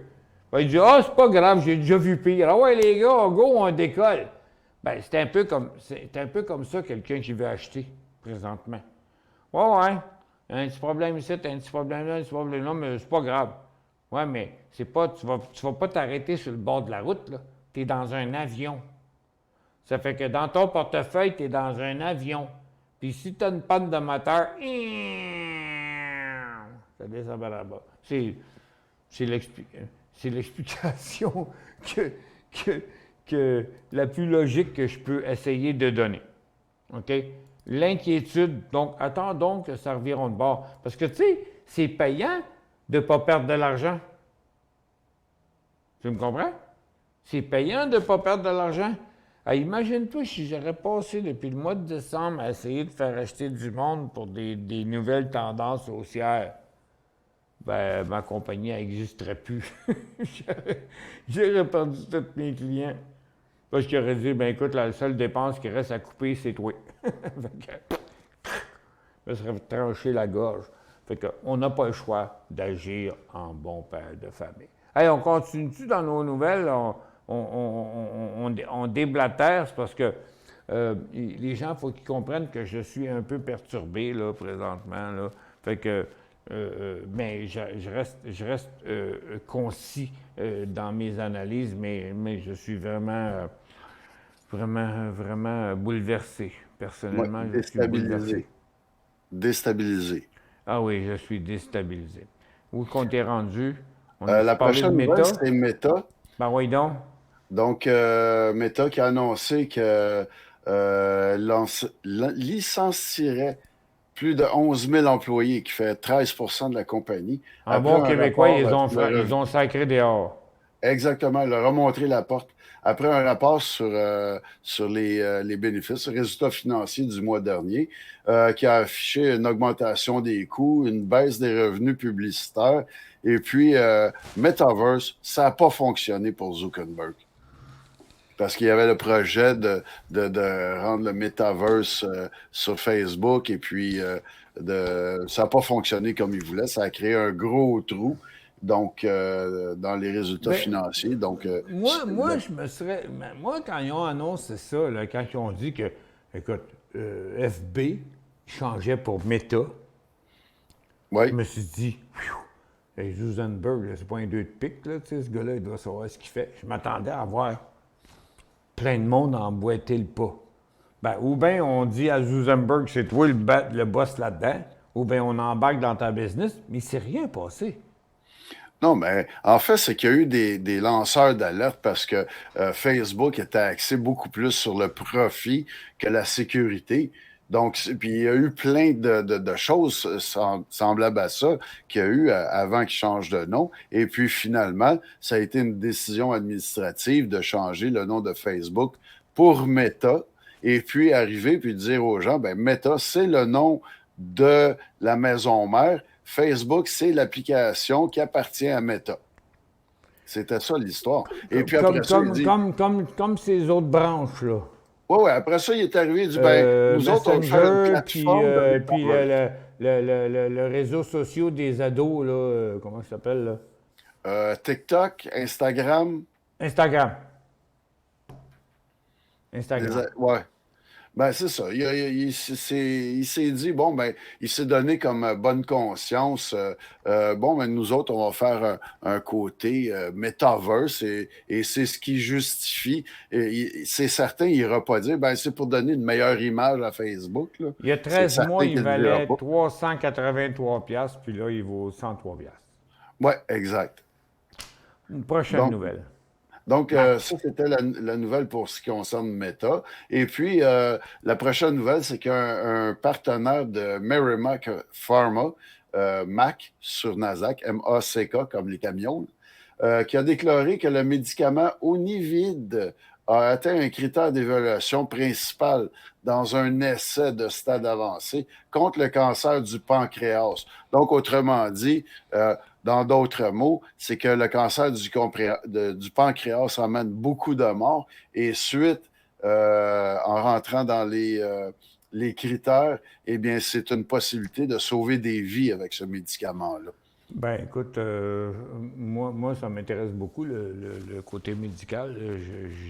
Ben, il dit « c'est pas grave, j'ai déjà vu pire. Ah ouais, les gars, go, on décolle. » Ben, c'est un peu comme ça quelqu'un qui veut acheter présentement. Ouais. Un petit problème ici, un petit problème là, un petit problème là, mais c'est pas grave. Ouais, mais c'est pas, tu vas pas t'arrêter sur le bord de la route, là. Tu es dans un avion. Ça fait que dans ton portefeuille, tu es dans un avion. Puis si tu as une panne de moteur, ça descend par là-bas. C'est l'explication que la plus logique que je peux essayer de donner. OK? L'inquiétude, donc attendons que ça revienne de bord. Parce que, tu sais, c'est payant de ne pas perdre de l'argent. Tu me comprends? C'est payant de ne pas perdre de l'argent. Ah, imagine-toi si j'aurais passé depuis le mois de décembre à essayer de faire acheter du monde pour des nouvelles tendances haussières. Ben, ma compagnie n'existerait plus. J'aurais perdu tous mes clients. Parce qu'il aurait dit, ben écoute, la seule dépense qui reste à couper, c'est toi. Je me serais tranché la gorge. Fait qu'on n'a pas le choix d'agir en bon père de famille. Hey, on continue-tu dans nos nouvelles? On déblatère, c'est parce que les gens, il faut qu'ils comprennent que je suis un peu perturbé, là, présentement, là. Fait que, mais je reste concis dans mes analyses, mais je suis vraiment bouleversé. Personnellement, Ouais, je suis bouleversé. Déstabilisé. Ah oui, je suis déstabilisé. Où qu'on t'est rendu? On La a parlé de prochaine nouvelle, Meta? c'est Meta. Ben oui donc. Donc, Meta qui a annoncé que licencierait plus de 11 000 employés, qui fait 13% de la compagnie. En Après bon un québécois, rapport sur le ils ont sacré dehors. Exactement, il leur a montré la porte. Après un rapport sur les bénéfices, les résultats financiers du mois dernier, qui a affiché une augmentation des coûts, une baisse des revenus publicitaires, et puis Metaverse, ça n'a pas fonctionné pour Zuckerberg. Parce qu'il y avait le projet de rendre le Metaverse sur Facebook, et puis ça n'a pas fonctionné comme il voulait. Ça a créé un gros trou. Donc, dans les résultats Ben, financiers. Donc, moi, je me serais. Moi, quand ils ont annoncé ça, là, quand ils ont dit que, écoute, FB changeait pour Meta, je oui, me suis dit, hey, Zuckerberg, c'est pas un deux de pique, là, tu sais, ce gars-là, il doit savoir ce qu'il fait. Je m'attendais à voir plein de monde emboîter le pas. Ben, ou bien on dit à Zuckerberg, c'est toi le boss là-dedans, ou bien on embarque dans ta business, mais il s'est rien passé. non, mais en fait, c'est qu'il y a eu des lanceurs d'alerte parce que Facebook était axé beaucoup plus sur le profit que la sécurité. Donc, puis il y a eu plein de choses semblables à ça qu'il y a eu avant qu'il change de nom. Et puis finalement, ça a été une décision administrative de changer le nom de Facebook pour Meta. Et puis arriver puis dire aux gens, ben Meta, c'est le nom de la maison mère. Facebook, c'est l'application qui appartient à Meta. C'était ça l'histoire. Et puis après ça, il dit. Comme ces autres branches, là. Oui, après ça, il est arrivé, il dit, ben, nous autres, on fait une Messenger, plateforme de puis Metaverse. le réseau social des ados, là, comment ça s'appelle, là? TikTok, Instagram. Instagram. Instagram. Ouais. Ben, c'est ça. Il s'est dit, bon, ben, il s'est donné comme bonne conscience. Bon, ben, nous autres, on va faire un côté metaverse et c'est ce qui justifie. C'est certain, il n'ira pas dire, ben, c'est pour donner une meilleure image à Facebook, là. Il y a C'est 13 mois, certain il qu'il ne le dira valait pas. 383$, puis là, il vaut 103$. Ouais, exact. Une prochaine Donc, nouvelle. Donc, ça, c'était la nouvelle pour ce qui concerne Meta. Et puis, la prochaine nouvelle, c'est qu'un partenaire de Merrimack Pharma, MAC sur Nasdaq, M-A-C-K, comme les camions, qui a déclaré que le médicament Onivide a atteint un critère d'évaluation principal dans un essai de stade avancé contre le cancer du pancréas. Donc, autrement dit, dans d'autres mots, c'est que le cancer du pancréas amène beaucoup de morts et suite, en rentrant dans les critères, eh bien, c'est une possibilité de sauver des vies avec ce médicament-là. Ben, écoute, moi, ça m'intéresse beaucoup, le côté médical.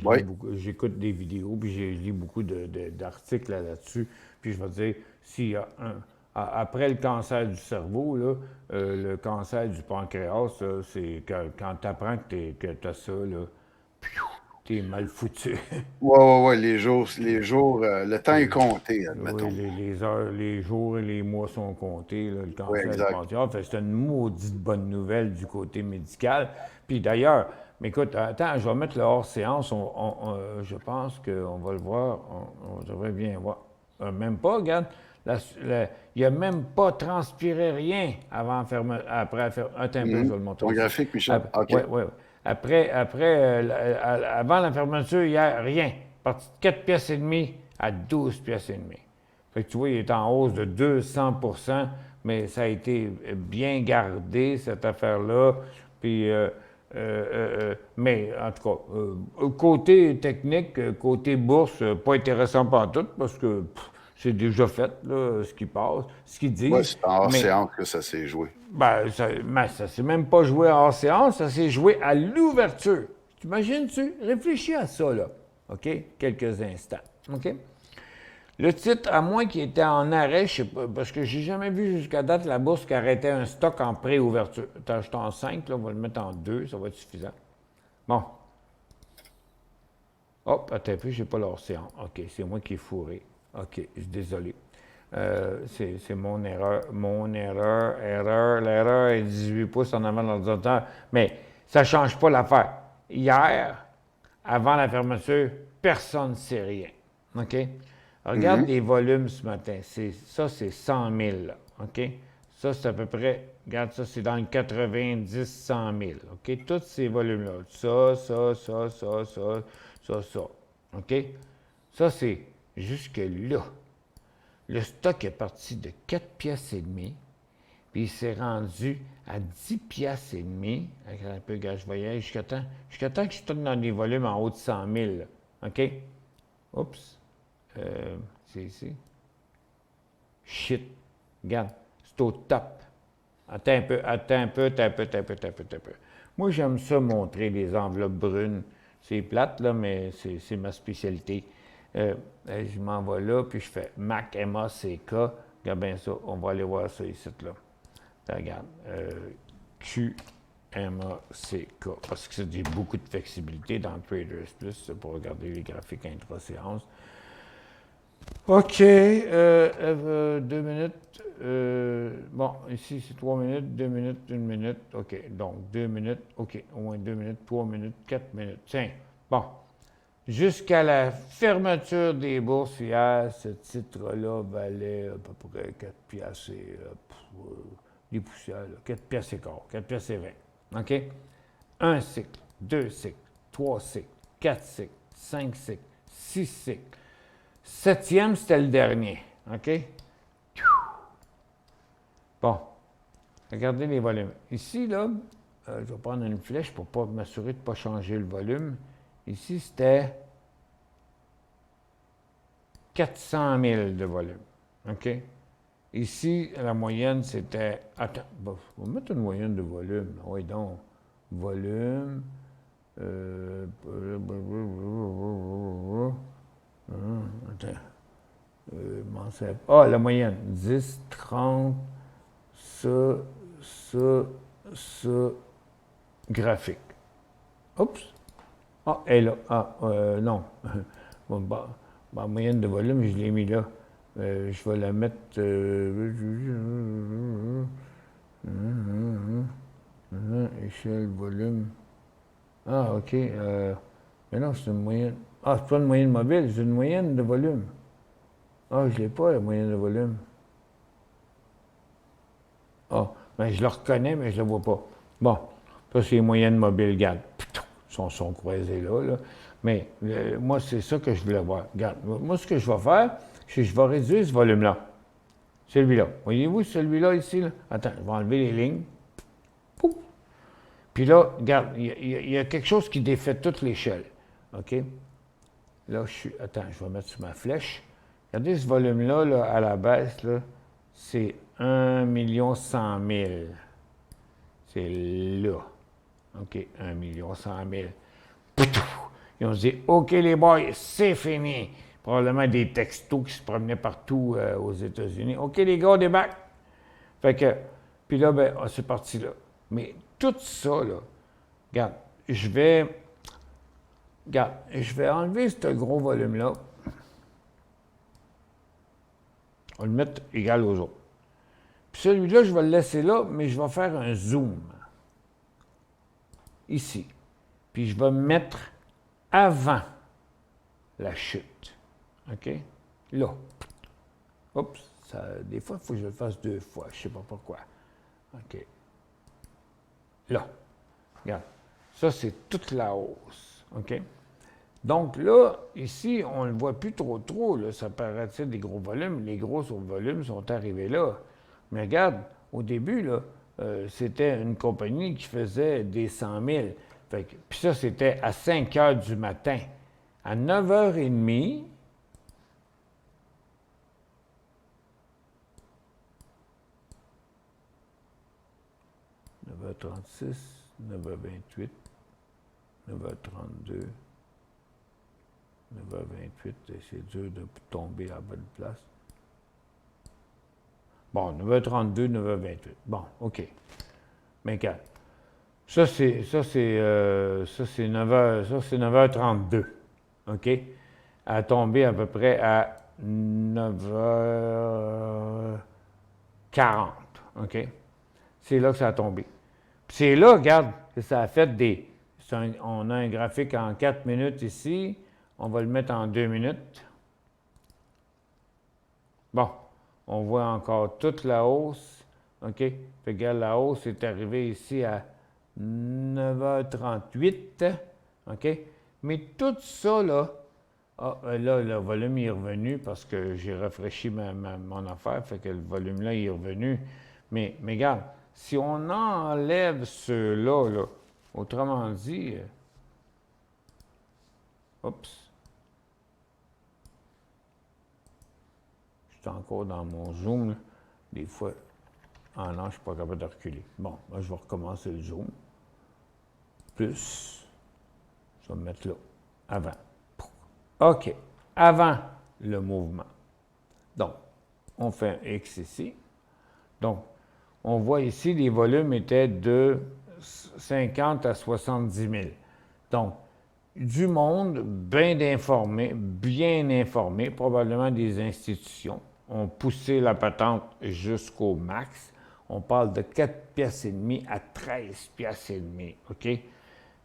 Oui, J'écoute des vidéos, puis je lis beaucoup d'articles là-dessus. Puis je vais te dire, s'il y a après le cancer du cerveau, là, le cancer du pancréas, là, c'est quand tu apprends que tu as ça, là, t'es mal foutu. oui, le temps est compté, Oui, admettons. les heures, les jours et les mois sont comptés, là, le Oui, cancer du exact. pancréas. Fait que c'est une maudite bonne nouvelle du côté médical. Puis d'ailleurs, mais écoute, attends, je vais mettre le hors-séance. Je pense qu'on va le voir. On devrait bien voir. Même pas, regarde. Il n'a même pas transpiré rien après attends un peu, je vais le montrer. Ton ici. graphique, Michel? OK. Oui, oui. Avant la fermeture, hier, rien. Parti de 4 pièces et demie à 12 pièces et demie. Fait que tu vois, il est en hausse de 200 mais ça a été bien gardé, cette affaire-là. Puis, mais en tout cas, côté technique, côté bourse, pas intéressant pas en tout, parce que c'est déjà fait, là, ce qui passe, ce qu'ils Ouais, disent. c'est en hors Mais séance que ça s'est joué. ça s'est même pas joué hors séance, ça s'est joué à l'ouverture. T'imagines-tu? Réfléchis à ça, là. OK? Quelques instants. OK? Le titre, à moins qu'il était en arrêt, je sais pas, parce que j'ai jamais vu jusqu'à date la bourse qui arrêtait un stock en pré-ouverture. Attends, je suis en 5, là, on va le mettre en 2, ça va être suffisant. Bon. Hop, attends un peu, j'ai pas l'océan. OK, c'est moi qui ai fourré. OK, je suis désolé. C'est mon erreur. L'erreur est 18 pouces en avant de l'ordinateur. Mais ça ne change pas l'affaire. Hier, avant la fermeture, personne ne sait rien. OK? Regarde les volumes ce matin. Ça, c'est 100 000. Là, OK? Ça, c'est à peu près, regarde ça, c'est dans le 90-100 000. OK? Tous ces volumes-là. Ça. OK? Ça, c'est jusque-là. Le stock est parti de 4 pièces et demie, puis il s'est rendu à 10 pièces et demie. Un peu, gars, je voyais jusqu'à temps que je tourne dans des volumes en haut de 100 000. Là. OK? Oups. C'est ici. Shit. Regarde, c'est au top. Attends un peu. Moi, j'aime ça montrer les enveloppes brunes. C'est plate, là, mais c'est ma spécialité. Je m'en vais là, puis je fais Mac, M-A-C-K. Regarde bien ça, on va aller voir ça ici, là. Regarde, Q-M-A-C-K, parce que j'ai beaucoup de flexibilité dans Traders Plus pour regarder les graphiques intra-séance. OK, 2 minutes. Bon, ici, c'est 3 minutes, 2 minutes, 1 minute. OK, donc 2 minutes. OK, au moins 2 minutes, 3 minutes, 4 minutes. Tiens, bon. Jusqu'à la fermeture des bourses hier, ce titre-là valait à peu près 4 piastres et des poussières, là, 4 piastres et quart, 4 piastres et 20. OK? 1 cycle, 2 cycles, 3 cycles, 4 cycles, 5 cycles, 6 cycles. 7e, c'était le dernier. OK? Bon. Regardez les volumes. Ici, là, je vais prendre une flèche pour pas m'assurer de ne pas changer le volume. Ici, c'était 400 000 de volume. OK? Ici, la moyenne, c'était... Attends, bon, on va mettre une moyenne de volume. Oui, donc, volume... attends. La moyenne. 10, 30, ça, graphique. Oups! Ah, elle est là. Ah, non. Ma moyenne de volume, je l'ai mis là. Je vais la mettre... échelle, volume. Ah, OK. Mais non, c'est une moyenne... Ah, c'est pas une moyenne mobile, c'est une moyenne de volume. Ah, je l'ai pas, la moyenne de volume. Ah, ben je le reconnais, mais je le vois pas. Bon, ça, c'est les moyennes mobiles, regarde. Sont croisés là. Mais moi, c'est ça que je voulais voir. Regarde, moi, ce que je vais faire, c'est que je vais réduire ce volume-là. Celui-là. Voyez-vous celui-là ici? Là? Attends, je vais enlever les lignes. Pouf. Puis là, regarde, il y a quelque chose qui défait toute l'échelle. OK? Là, Attends, je vais mettre sur ma flèche. Regardez ce volume-là, là, à la baisse, là, c'est 1 100 000. C'est là. OK, 1 100 000. Ils ont dit, OK, les boys, c'est fini. Probablement des textos qui se promenaient partout aux États-Unis. OK, les gars, débarquent. Fait que, puis là, ben, c'est parti là. Mais tout ça, là, regarde, je vais enlever ce gros volume-là. On va le mettre égal aux autres. Puis celui-là, je vais le laisser là, mais je vais faire un zoom. Ici. Puis je vais me mettre avant la chute. OK? Là. Oups, des fois, il faut que je le fasse 2 fois. Je ne sais pas pourquoi. OK. Là. Regarde. Ça, c'est toute la hausse. OK? Donc là, ici, on ne le voit plus trop, là. Ça paraît des gros volumes. Les gros volumes sont arrivés là. Mais regarde, au début, là, c'était une compagnie qui faisait des 100 000. Puis ça, c'était à 5 heures du matin. À 9h30, « 9h36, 9h28, 9h32, 9h28, c'est dur de tomber à la bonne place. Bon, 9h32, 9h28. Bon, OK. Mais regarde. Ça, c'est 9h32. OK? Elle a tombé à peu près à 9h40. OK? C'est là que ça a tombé. Puis c'est là, regarde, que ça a fait des... on a un graphique en 4 minutes ici. On va le mettre en 2 minutes. Bon, on voit encore toute la hausse. OK? Puis regarde, la hausse est arrivée ici à 9h38. OK? Mais tout ça, là, là, le volume est revenu parce que j'ai rafraîchi mon affaire, fait que le volume-là est revenu. Mais regarde, si on enlève ceux-là, là, autrement dit, oups, je suis encore dans mon zoom, là. Des fois, non, je ne suis pas capable de reculer. Bon, moi, je vais recommencer le zoom. Plus, je vais me mettre là, avant. OK, avant le mouvement. Donc, on fait un X ici. Donc, on voit ici, les volumes étaient de 50 à 70 000. Donc, du monde bien informé, probablement des institutions, ont poussé la patente jusqu'au max. On parle de 4 piastres et demi à 13 piastres et demi, OK?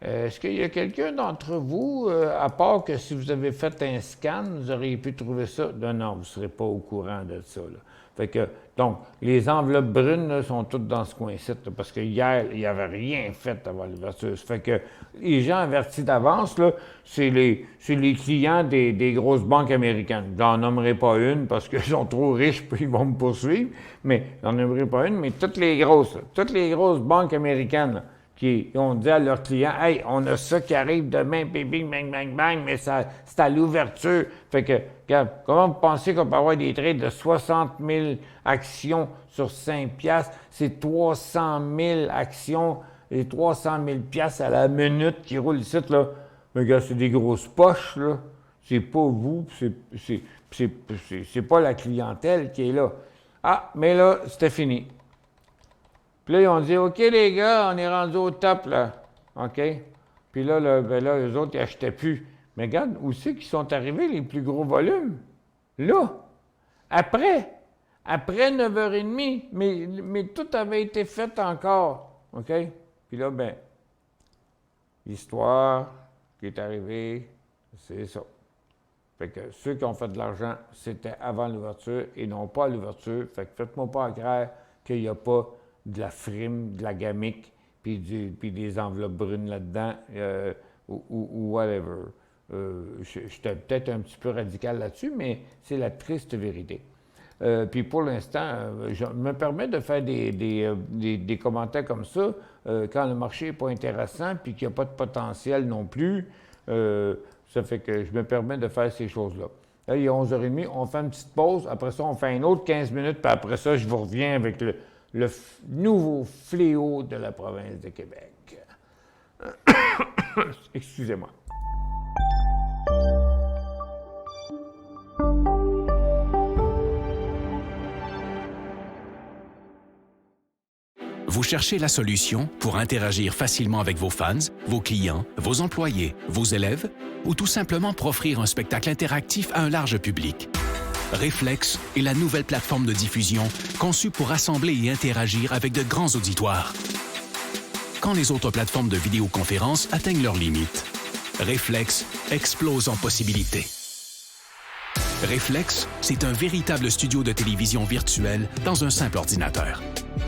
Est-ce qu'il y a quelqu'un d'entre vous, à part que si vous avez fait un scan, vous auriez pu trouver ça? Non, vous ne serez pas au courant de ça, là. Fait que, donc, les enveloppes brunes là, sont toutes dans ce coin-ci, parce que hier, il n'y avait rien fait avant l'ouverture. Ça fait que les gens avertis d'avance, là, c'est les clients des grosses banques américaines. Je n'en nommerai pas une parce qu'ils sont trop riches puis ils vont me poursuivre, mais je n'en nommerai pas une, mais toutes les grosses banques américaines là, qui ont dit à leurs clients « Hey, on a ça qui arrive demain, bing, bang, bang, bang, mais c'est à l'ouverture. » Fait que, regarde, comment vous pensez qu'on peut avoir des trades de 60 000 actions sur 5 piastres? C'est 300 000 actions et 300 000 piastres à la minute qui roulent ici, là. Mais regarde, c'est des grosses poches, là. C'est pas vous, c'est pas la clientèle qui est là. Ah, mais là, c'était fini. Puis là, ils ont dit, OK, les gars, on est rendu au top, là. OK? Puis là, eux autres, ils n'achetaient plus. Mais regarde, où c'est qu'ils sont arrivés, les plus gros volumes? Là. Après 9h30. Mais tout avait été fait encore. OK? Puis là, l'histoire qui est arrivée, c'est ça. Fait que ceux qui ont fait de l'argent, c'était avant l'ouverture et non pas à l'ouverture. Fait que faites-moi pas croire qu'il n'y a pas de la frime, de la gamique, puis des enveloppes brunes là-dedans, ou whatever. J'étais peut-être un petit peu radical là-dessus, mais c'est la triste vérité. Puis pour l'instant, je me permets de faire des commentaires comme ça quand le marché n'est pas intéressant puis qu'il n'y a pas de potentiel non plus. Ça fait que je me permets de faire ces choses-là. Là, il est 11h30, on fait une petite pause. Après ça, on fait un autre 15 minutes, puis après ça, je vous reviens avec le nouveau fléau de la province de Québec. Excusez-moi. Vous cherchez la solution pour interagir facilement avec vos fans, vos clients, vos employés, vos élèves, ou tout simplement pour offrir un spectacle interactif à un large public. Reflex est la nouvelle plateforme de diffusion conçue pour rassembler et interagir avec de grands auditoires. Quand les autres plateformes de vidéoconférence atteignent leurs limites, Reflex explose en possibilités. Reflex, c'est un véritable studio de télévision virtuel dans un simple ordinateur.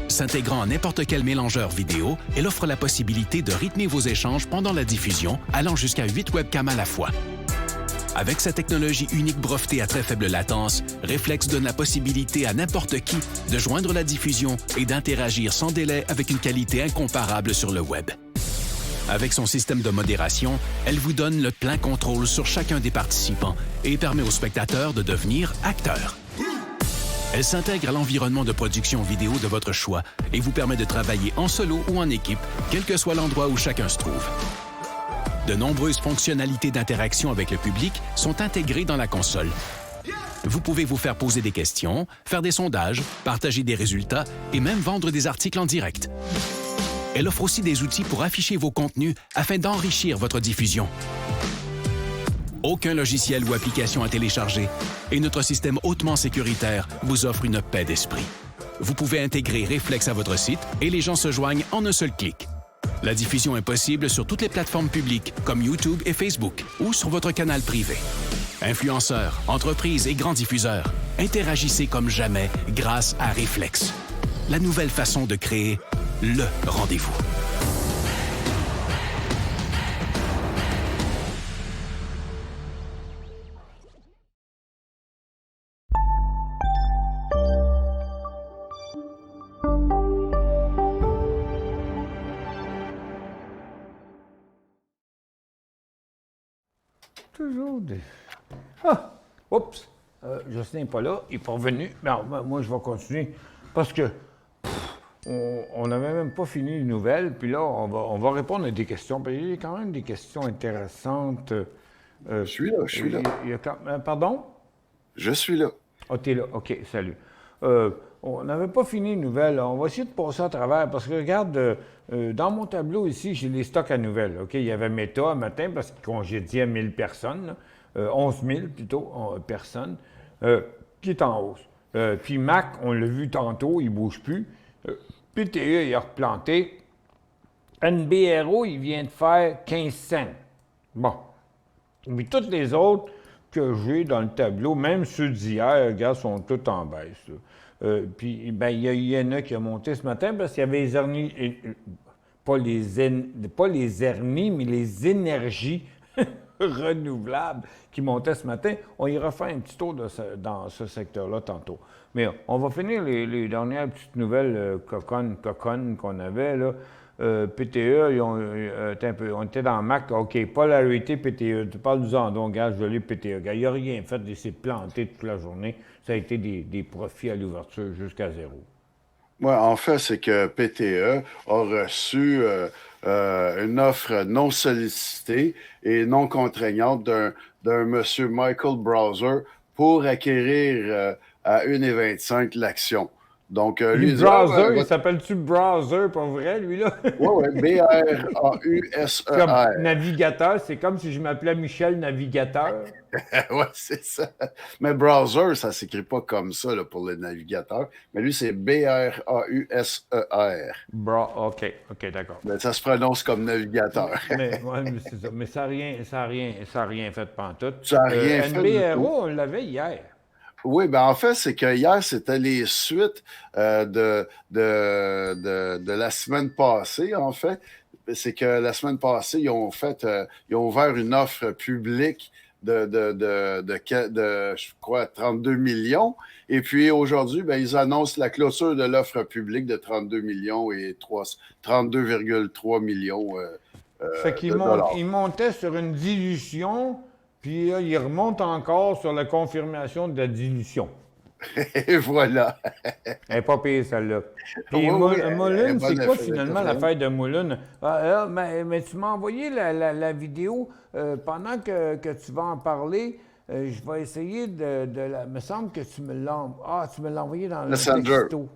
S'intégrant à n'importe quel mélangeur vidéo, elle offre la possibilité de rythmer vos échanges pendant la diffusion, allant jusqu'à 8 webcams à la fois. Avec sa technologie unique brevetée à très faible latence, Reflex donne la possibilité à n'importe qui de joindre la diffusion et d'interagir sans délai avec une qualité incomparable sur le web. Avec son système de modération, elle vous donne le plein contrôle sur chacun des participants et permet aux spectateurs de devenir acteurs. Elle s'intègre à l'environnement de production vidéo de votre choix et vous permet de travailler en solo ou en équipe, quel que soit l'endroit où chacun se trouve. De nombreuses fonctionnalités d'interaction avec le public sont intégrées dans la console. Vous pouvez vous faire poser des questions, faire des sondages, partager des résultats et même vendre des articles en direct. Elle offre aussi des outils pour afficher vos contenus afin d'enrichir votre diffusion. Aucun logiciel ou application à télécharger et notre système hautement sécuritaire vous offre une paix d'esprit. Vous pouvez intégrer Reflex à votre site et les gens se joignent en un seul clic. La diffusion est possible sur toutes les plateformes publiques comme YouTube et Facebook ou sur votre canal privé. Influenceurs, entreprises et grands diffuseurs, interagissez comme jamais grâce à Reflex. La nouvelle façon de créer le rendez-vous. Toujours des... Ah! Oups! Justin n'est pas là, il n'est pas revenu. Non, moi, je vais continuer parce que on n'avait même pas fini les nouvelles, puis là, on va répondre à des questions. Puis il y a quand même des questions intéressantes. Je suis là. Pardon? Je suis là. Ah, t'es là. OK, salut. On n'avait pas fini les nouvelles. On va essayer de passer à travers parce que, regarde, dans mon tableau ici, j'ai les stocks à nouvelles. OK? Il y avait Meta un matin parce qu'il congédiait 1000 personnes, 11 000 plutôt, personnes, qui est en hausse. Puis Mac, on l'a vu tantôt, il ne bouge plus. PTE, il a replanté. NBRO, il vient de faire 15 cents. Bon. Mais toutes les autres que j'ai dans le tableau, même ceux d'hier, regarde, sont tous en baisse. Puis, ben, il y en a qui ont monté ce matin parce qu'il y avait les hernies, pas les hernies, mais les énergies renouvelables qui montaient ce matin. On ira faire un petit tour dans ce secteur-là tantôt. Mais on va finir les dernières petites nouvelles coconnes qu'on avait, là. PTE, on était dans Mac, OK, polarité PTE, tu parles du Zandon, gars, je l'ai PTE, gars, il n'a rien fait, il s'est planté toute la journée, ça a été des profits à l'ouverture jusqu'à zéro. Oui, en fait, c'est que PTE a reçu une offre non sollicitée et non contraignante d'un monsieur Michael Browser pour acquérir à 1,25 l'action. Donc, lui, Browser, il s'appelle-tu Browser pour vrai, lui-là? Oui, B-R-A-U-S-E-R. Comme navigateur, c'est comme si je m'appelais Michel Navigateur. Oui, c'est ça. Mais Browser, ça ne s'écrit pas comme ça là, pour les navigateurs. Mais lui, c'est B-R-A-U-S-E-R. OK, d'accord. Mais ça se prononce comme navigateur. mais c'est ça. Mais ça n'a rien fait pantoute. Ça n'a rien fait. NBRO, on l'avait hier. Oui, ben en fait, c'est que hier, c'était les suites de la semaine passée, en fait. C'est que la semaine passée, ils ont ouvert une offre publique de je crois, 32 millions. Et puis aujourd'hui, ben, ils annoncent la clôture de l'offre publique de 32 millions et 32,3 millions fait qu'ils ils montaient sur une dilution. Puis là, il remonte encore sur la confirmation de la dilution. Et voilà. Elle n'est pas pire, celle-là. Puis Mullen, c'est quoi finalement l'affaire de Mullen? Mais tu m'as envoyé la vidéo. Pendant que tu vas en parler, je vais essayer Il me semble que tu me l'as... Ah, tu me l'as envoyé dans Messenger. Le texto.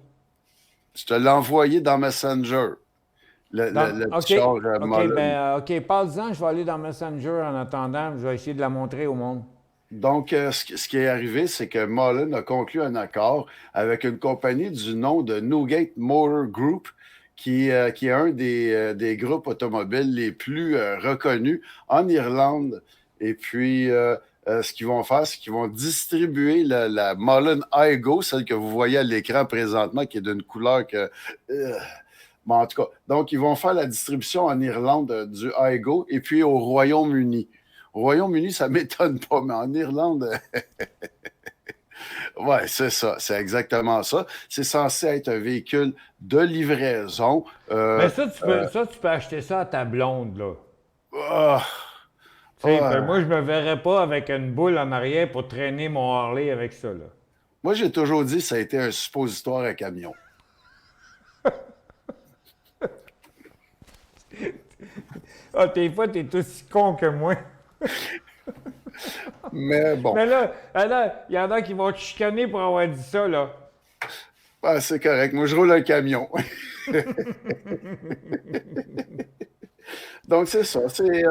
Je te l'ai envoyé dans Messenger. OK, parle-en, je vais aller dans Messenger en attendant, je vais essayer de la montrer au monde. Donc, ce qui est arrivé, c'est que Mullen a conclu un accord avec une compagnie du nom de Newgate Motor Group, qui est un des groupes automobiles les plus reconnus en Irlande. Et puis, ce qu'ils vont faire, c'est qu'ils vont distribuer la Mullen Igo, celle que vous voyez à l'écran présentement, qui est d'une couleur que... bon, en tout cas, donc ils vont faire la distribution en Irlande du Igo et puis au Royaume-Uni. Au Royaume-Uni, ça ne m'étonne pas, mais en Irlande... Oui, c'est ça, c'est exactement ça. C'est censé être un véhicule de livraison. Mais ça, tu peux acheter ça à ta blonde, là. Ah, Tu sais, ben, moi, je me verrais pas avec une boule en arrière pour traîner mon Harley avec ça, là. moi, j'ai toujours dit que ça a été un suppositoire à camion. Ah, des fois, t'es aussi con que moi. Mais bon, Mais là, il y en a qui vont te chicaner pour avoir dit ça, là. c'est correct. Moi, je roule un camion. Donc, c'est ça.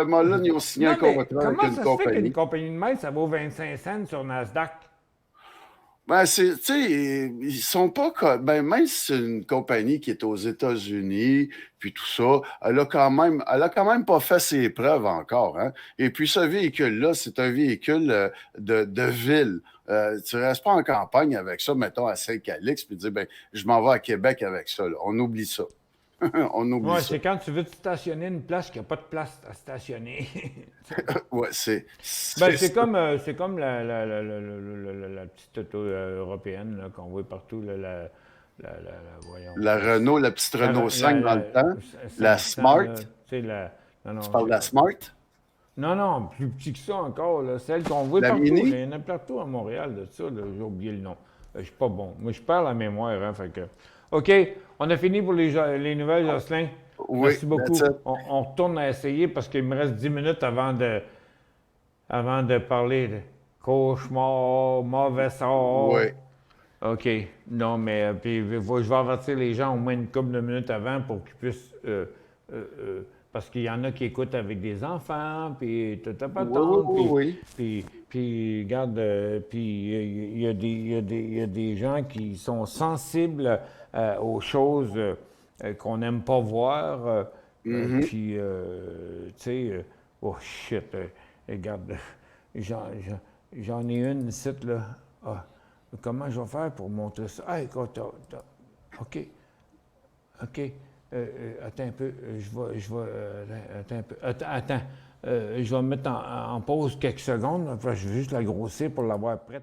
Mullen, ils ont signé un Non, mais contrat avec comment une ça se fait qu'une compagnie. compagnie de maître, ça vaut 25 cents sur Nasdaq? Ben, tu sais, ils sont pas comme, ben, même si c'est une compagnie qui est aux États-Unis, puis tout ça, elle a quand même pas fait ses preuves encore, hein. Et puis, ce véhicule-là, c'est un véhicule de ville. Tu restes pas en campagne avec ça, mettons, à Saint-Calix, puis dire, ben, je m'en vais à Québec avec ça, là. On oublie ça. On oublie Ouais, ça. c'est quand tu veux te stationner une place qu'il n'y a pas de place à stationner. Ouais, Ben, c'est ça. c'est comme la petite auto européenne là, qu'on voit partout, là, voyons. La Renault, la petite Renault 5 dans le temps, la 500, Smart. là, tu sais, non, Tu non, parles de la Smart? non, non, plus petit que ça encore, là, celle qu'on voit La partout, Mini? là, il y en a partout à Montréal, de ça, là, j'ai oublié le nom. Je suis pas bon. Moi, je perds la mémoire, hein, fait que... OK, on a fini pour les nouvelles, Jocelyn. Oui, Merci that's beaucoup. it. On retourne à essayer parce qu'il me reste 10 minutes avant de parler de cauchemar, mauvais sort. Oui. OK. Non, mais puis, je vais avertir les gens au moins une couple de minutes avant pour qu'ils puissent. Parce qu'il y en a qui écoutent avec des enfants, puis t'as pas Oui, oui, tendre, oui, oui. puis regarde, puis il y a des gens qui sont sensibles aux choses qu'on n'aime pas voir, Mhm. puis, tu sais, oh shit, regarde, j'en, j'en ai une ici, là. Ah, comment je vais faire pour montrer ça? Ah, écoute, OK, OK. Attends un peu, attends un peu. Attends, je vais me mettre en pause quelques secondes. Après, je vais juste la grossir pour l'avoir prête.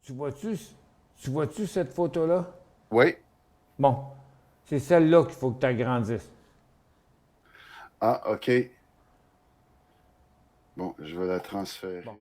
Tu vois-tu, tu vois-tu cette photo-là? Oui. Bon, c'est celle-là qu'il faut que tu agrandisses. Ah, OK. Bon, je vais la transférer. Bon.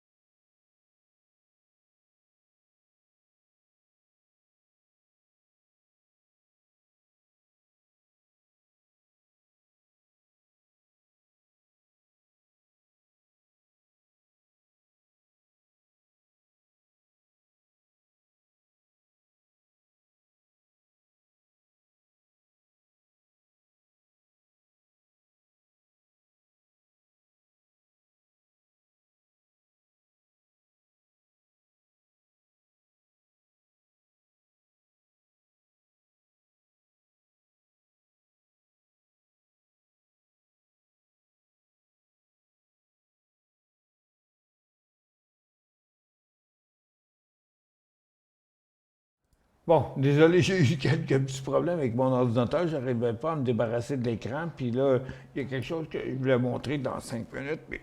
Bon, désolé, j'ai eu quelques petits problèmes avec mon ordinateur. Je n'arrivais pas à me débarrasser de l'écran. Puis là, il y a quelque chose que je voulais montrer dans 5 minutes. Mais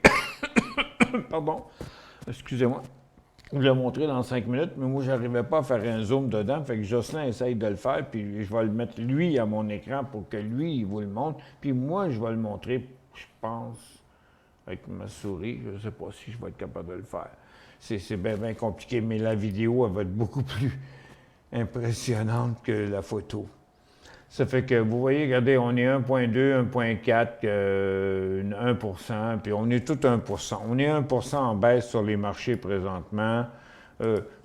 pardon, excusez-moi. Je voulais montrer dans 5 minutes, mais moi, je n'arrivais pas à faire un zoom dedans. Fait que Jocelyn essaye de le faire, puis je vais le mettre, lui, à mon écran pour que lui, il vous le montre. Puis moi, je vais le montrer, je pense, avec ma souris. Je ne sais pas si je vais être capable de le faire. C'est bien, bien compliqué, mais la vidéo, elle va être beaucoup plus impressionnante que la photo. Ça fait que, vous voyez, regardez, on est 1,2, 1,4, 1%, puis on est tout 1%. On est 1% en baisse sur les marchés présentement.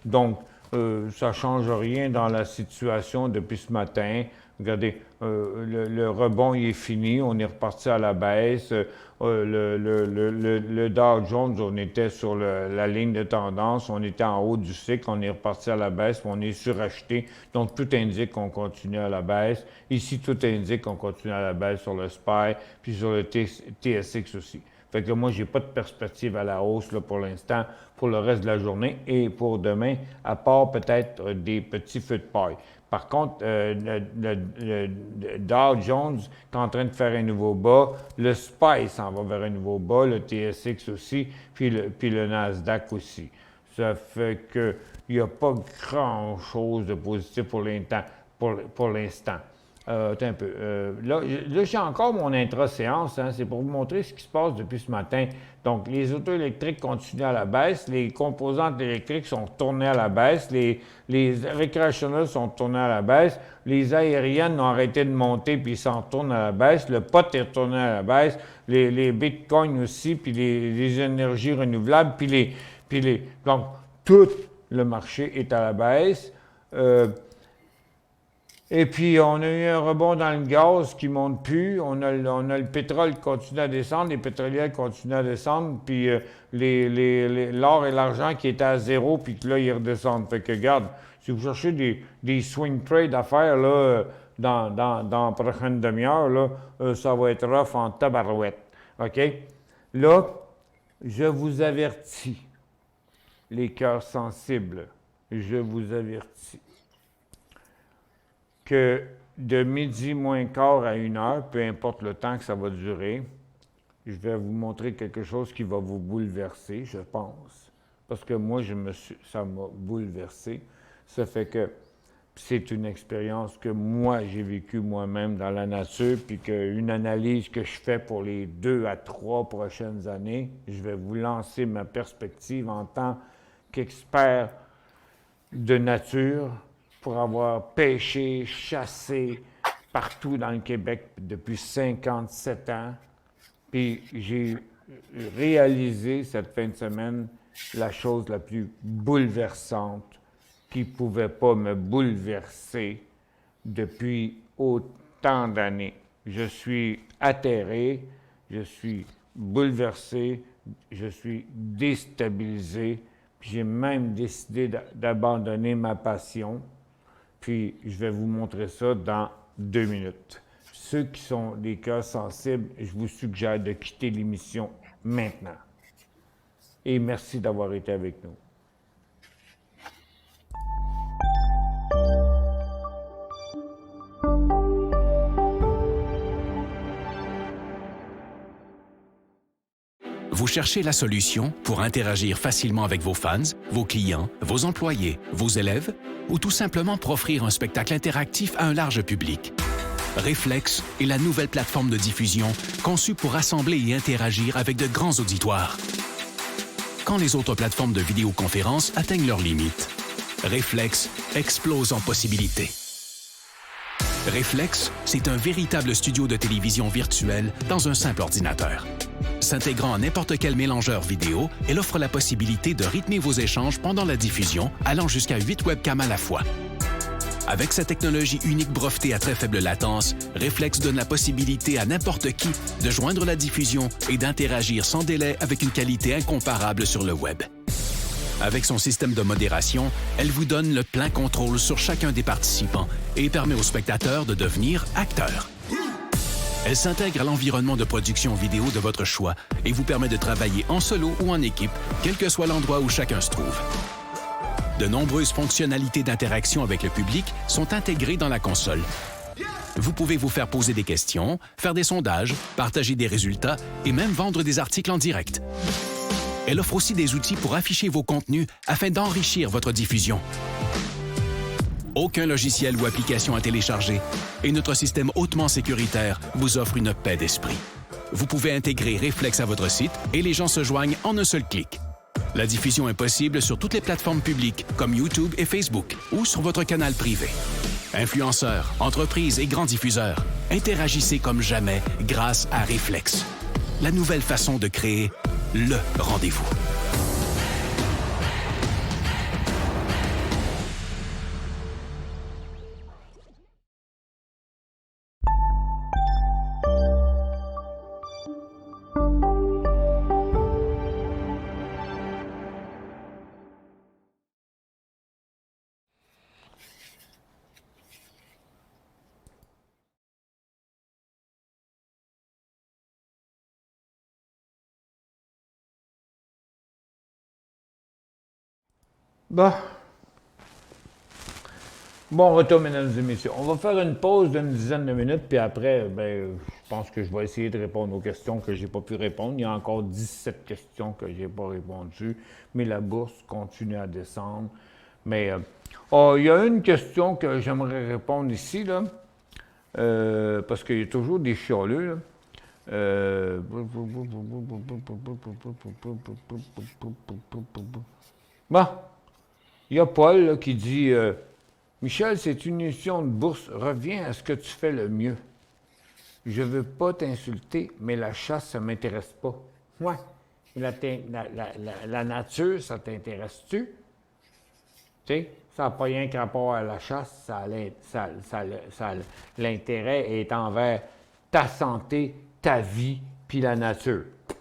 Donc, ça ne change rien dans la situation depuis ce matin. Regardez, le rebond, il est fini. On est reparti à la baisse. Le Dow Jones, on était sur la ligne de tendance. On était en haut du cycle. On est reparti à la baisse. On est suracheté. Donc, tout indique qu'on continue à la baisse. Ici, tout indique qu'on continue à la baisse sur le SPY puis sur le TSX aussi. Fait que moi, je n'ai pas de perspective à la hausse là, pour l'instant, pour le reste de la journée et pour demain, à part peut-être des petits feux de paille. Par contre, le Dow Jones est en train de faire un nouveau bas, le SPY s'en va vers un nouveau bas, le TSX aussi, puis le Nasdaq aussi. Ça fait qu'il n'y a pas grand-chose de positif pour l'instant. Attends un peu. Là j'ai encore mon intra-séance. Hein, c'est pour vous montrer ce qui se passe depuis ce matin. Donc, les autos électriques continuent à la baisse. Les composantes électriques sont retournées à la baisse. Les recreationals sont retournés à la baisse. Les aériennes ont arrêté de monter puis ils s'en retournent à la baisse. Le pot est retourné à la baisse. Les bitcoins aussi, puis les énergies renouvelables, donc, tout le marché est à la baisse. Et puis, on a eu un rebond dans le gaz qui ne monte plus. On a le pétrole qui continue à descendre, les pétrolières continuent à descendre, puis l'or et l'argent qui étaient à zéro, puis que là, ils redescendent. Fait que, regarde, si vous cherchez des swing trades à faire, là, dans la prochaine demi-heure, là, ça va être rough en tabarouette. OK? Là, je vous avertis, les cœurs sensibles, je vous avertis que de midi moins quart à 1 heure, peu importe le temps que ça va durer, je vais vous montrer quelque chose qui va vous bouleverser, je pense. Parce que moi, ça m'a bouleversé. Ça fait que c'est une expérience que moi, j'ai vécue moi-même dans la nature, puis qu'une analyse que je fais pour les 2 à 3 prochaines années, je vais vous lancer ma perspective en tant qu'expert de nature, pour avoir pêché, chassé partout dans le Québec depuis 57 ans. Puis j'ai réalisé cette fin de semaine la chose la plus bouleversante qui ne pouvait pas me bouleverser depuis autant d'années. Je suis atterré, je suis bouleversé, je suis déstabilisé, puis j'ai même décidé d'abandonner ma passion. Puis, je vais vous montrer ça dans 2 minutes. Ceux qui sont des cœurs sensibles, je vous suggère de quitter l'émission maintenant. Et merci d'avoir été avec nous. Vous cherchez la solution pour interagir facilement avec vos fans, vos clients, vos employés, vos élèves ou tout simplement pour offrir un spectacle interactif à un large public. Reflex est la nouvelle plateforme de diffusion conçue pour rassembler et interagir avec de grands auditoires. quand les autres plateformes de vidéoconférence atteignent leurs limites. Reflex explose en possibilités. Reflex, c'est un véritable studio de télévision virtuel dans un simple ordinateur. S'intégrant à n'importe quel mélangeur vidéo, elle offre la possibilité de rythmer vos échanges pendant la diffusion, allant jusqu'à 8 webcams à la fois. Avec sa technologie unique brevetée à très faible latence, Reflex donne la possibilité à n'importe qui de joindre la diffusion et d'interagir sans délai avec une qualité incomparable sur le web. Avec son système de modération, elle vous donne le plein contrôle sur chacun des participants et permet aux spectateurs de devenir acteurs. Elle s'intègre à l'environnement de production vidéo de votre choix et vous permet de travailler en solo ou en équipe, quel que soit l'endroit où chacun se trouve. De nombreuses fonctionnalités d'interaction avec le public sont intégrées dans la console. Vous pouvez vous faire poser des questions, faire des sondages, partager des résultats et même vendre des articles en direct. Elle offre aussi des outils pour afficher vos contenus afin d'enrichir votre diffusion. Aucun logiciel ou application à télécharger et notre système hautement sécuritaire vous offre une paix d'esprit. Vous pouvez intégrer Reflex à votre site et les gens se joignent en un seul clic. La diffusion est possible sur toutes les plateformes publiques comme YouTube et Facebook ou sur votre canal privé. Influenceurs, entreprises et grands diffuseurs, interagissez comme jamais grâce à Reflex. La nouvelle façon de créer le rendez-vous. Bon, retour, mesdames et messieurs. On va faire une pause d'une dizaine de minutes, puis après, je pense que je vais essayer de répondre aux questions que je n'ai pas pu répondre. Il y a encore 17 questions que je n'ai pas répondues, mais la bourse continue à descendre. Mais il y a une question que j'aimerais répondre ici, là, parce qu'il y a toujours des chialeux, là. Bon, il y a Paul là, qui dit Michel, c'est une émission de bourse. Reviens à ce que tu fais le mieux. Je veux pas t'insulter, mais la chasse, ça m'intéresse pas. Ouais. La nature, ça t'intéresse-tu? Tu sais, ça n'a pas rien qu'à rapport à la chasse. L'intérêt est envers ta santé, ta vie, puis la nature. Tu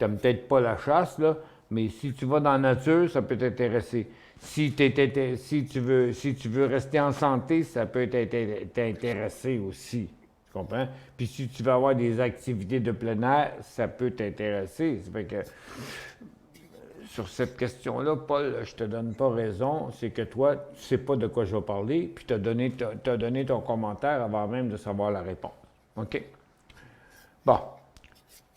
n'aimes peut-être pas la chasse, là, mais si tu vas dans la nature, ça peut t'intéresser. Si tu veux rester en santé, ça peut t'intéresser aussi. Tu comprends? Puis si tu veux avoir des activités de plein air, ça peut t'intéresser. Ça fait que sur cette question-là, Paul, je te donne pas raison. C'est que toi, tu ne sais pas de quoi je vais parler, puis tu as donné ton commentaire avant même de savoir la réponse. OK? Bon.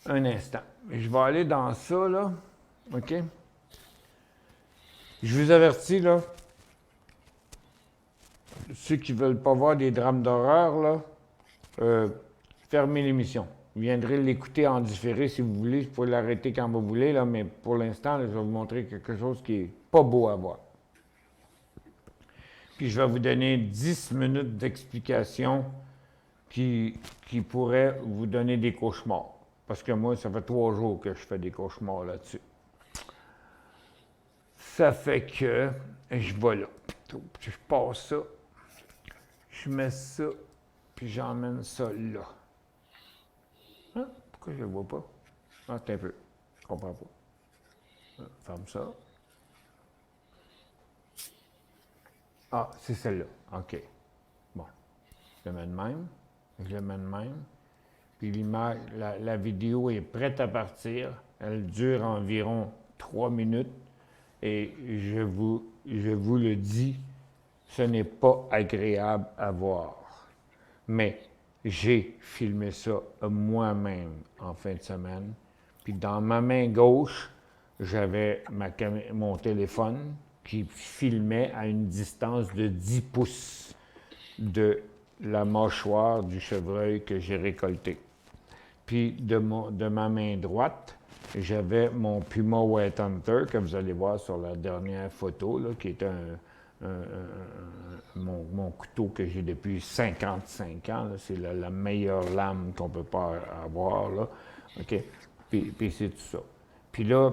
Un instant. Je vais aller dans ça, là. OK? Je vous avertis, là, ceux qui ne veulent pas voir des drames d'horreur, là, fermez l'émission. Vous viendrez l'écouter en différé si vous voulez. Vous pouvez l'arrêter quand vous voulez, là, mais pour l'instant, je vais vous montrer quelque chose qui n'est pas beau à voir. Puis je vais vous donner 10 minutes d'explication qui pourrait vous donner des cauchemars. Parce que moi, ça fait 3 jours que je fais des cauchemars là-dessus. Ça fait que je vais là. Je passe ça. Je mets ça. Puis j'emmène ça là. Hein? Pourquoi je ne le vois pas? Ah, c'est un peu. Je comprends pas. Ferme ça. Ah, c'est celle-là. OK. Bon. Je le mets de même. Je le mets de même. Puis l'image, la vidéo est prête à partir. Elle dure environ 3 minutes. Et je vous le dis, ce n'est pas agréable à voir. Mais j'ai filmé ça moi-même en fin de semaine. Puis dans ma main gauche, j'avais mon téléphone qui filmait à une distance de 10 pouces de la mâchoire du chevreuil que j'ai récolté. Puis de ma main droite, j'avais mon Puma White Hunter, que vous allez voir sur la dernière photo, là, qui est mon couteau que j'ai depuis 55 ans. C'est la meilleure lame qu'on peut pas avoir, là. OK? Puis c'est tout ça. Puis là,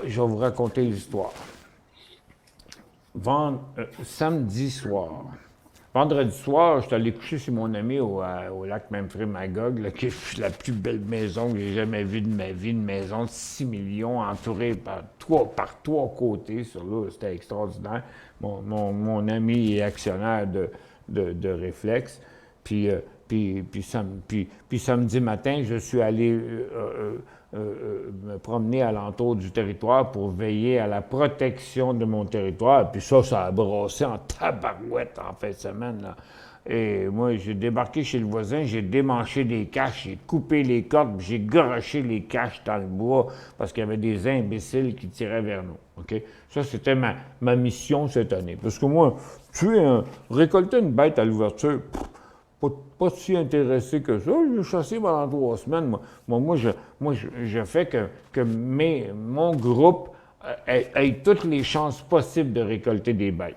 je vais vous raconter l'histoire. Samedi soir. Vendredi soir, je suis allé coucher chez mon ami au lac Memphremagog, là, qui est la plus belle maison que j'ai jamais vue de ma vie, une maison de 6 millions, entourée par trois côtés sur l'eau. C'était extraordinaire. Mon ami est actionnaire de Réflexe. Puis samedi matin, je suis allé me promener alentour du territoire pour veiller à la protection de mon territoire. Puis ça a brossé en tabarouette en fin de semaine, là. Et moi, j'ai débarqué chez le voisin, j'ai démanché des caches, j'ai coupé les cordes, puis j'ai garoché les caches dans le bois parce qu'il y avait des imbéciles qui tiraient vers nous. OK? Ça, c'était ma mission cette année. Parce que moi, récolter une bête à l'ouverture, pas si intéressé que ça. J'ai chassé pendant 3 semaines. Moi, je fais que mon groupe ait toutes les chances possibles de récolter des bêtes.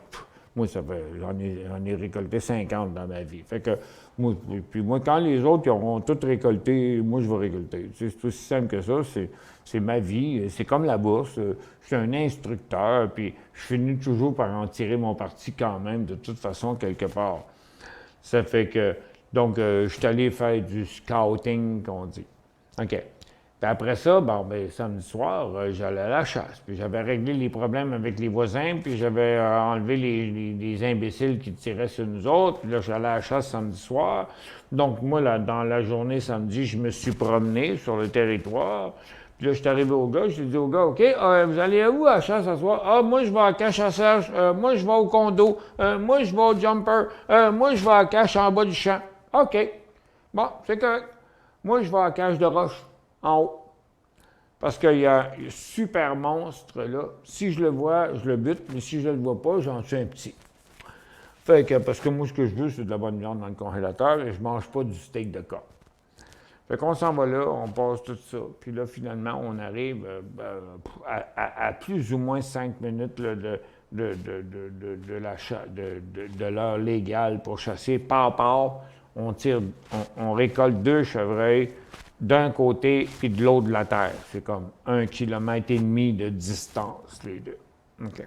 Moi, j'en ai récolté 50 dans ma vie. Fait que, moi, quand les autres auront tout récolté, moi, je vais récolter. C'est aussi simple que ça. C'est ma vie. C'est comme la bourse. Je suis un instructeur, puis je finis toujours par en tirer mon parti quand même, de toute façon, quelque part. Ça fait que, donc, je suis allé faire du scouting, qu'on dit. OK. Puis après ça, samedi soir, j'allais à la chasse. Puis j'avais réglé les problèmes avec les voisins, puis j'avais enlevé les imbéciles qui tiraient sur nous autres. Puis là, j'allais à la chasse samedi soir. Donc, moi, là, dans la journée samedi, je me suis promené sur le territoire. Puis là, je suis arrivé au gars, j'ai dit au gars, OK, vous allez où à la chasse ce soir? Ah, moi, je vais à cache à Serge. Moi, je vais au condo. Moi, je vais au jumper. Moi, je vais à cache en bas du champ. OK. Bon, c'est correct. Moi, je vais à cache de roche, en haut. Parce qu'il y a un super monstre, là. Si je le vois, je le bute, mais si je ne le vois pas, j'en tue un petit. Fait que, parce que moi, ce que je veux, c'est de la bonne viande dans le congélateur et je ne mange pas du steak de corps. Fait qu'on s'en va là, on passe tout ça. Puis là, finalement, on arrive à plus ou moins 5 minutes là, de l'heure légale pour chasser. Par, on récolte 2 chevreuils d'un côté puis de l'autre de la terre. C'est comme 1,5 km de distance, les deux. OK.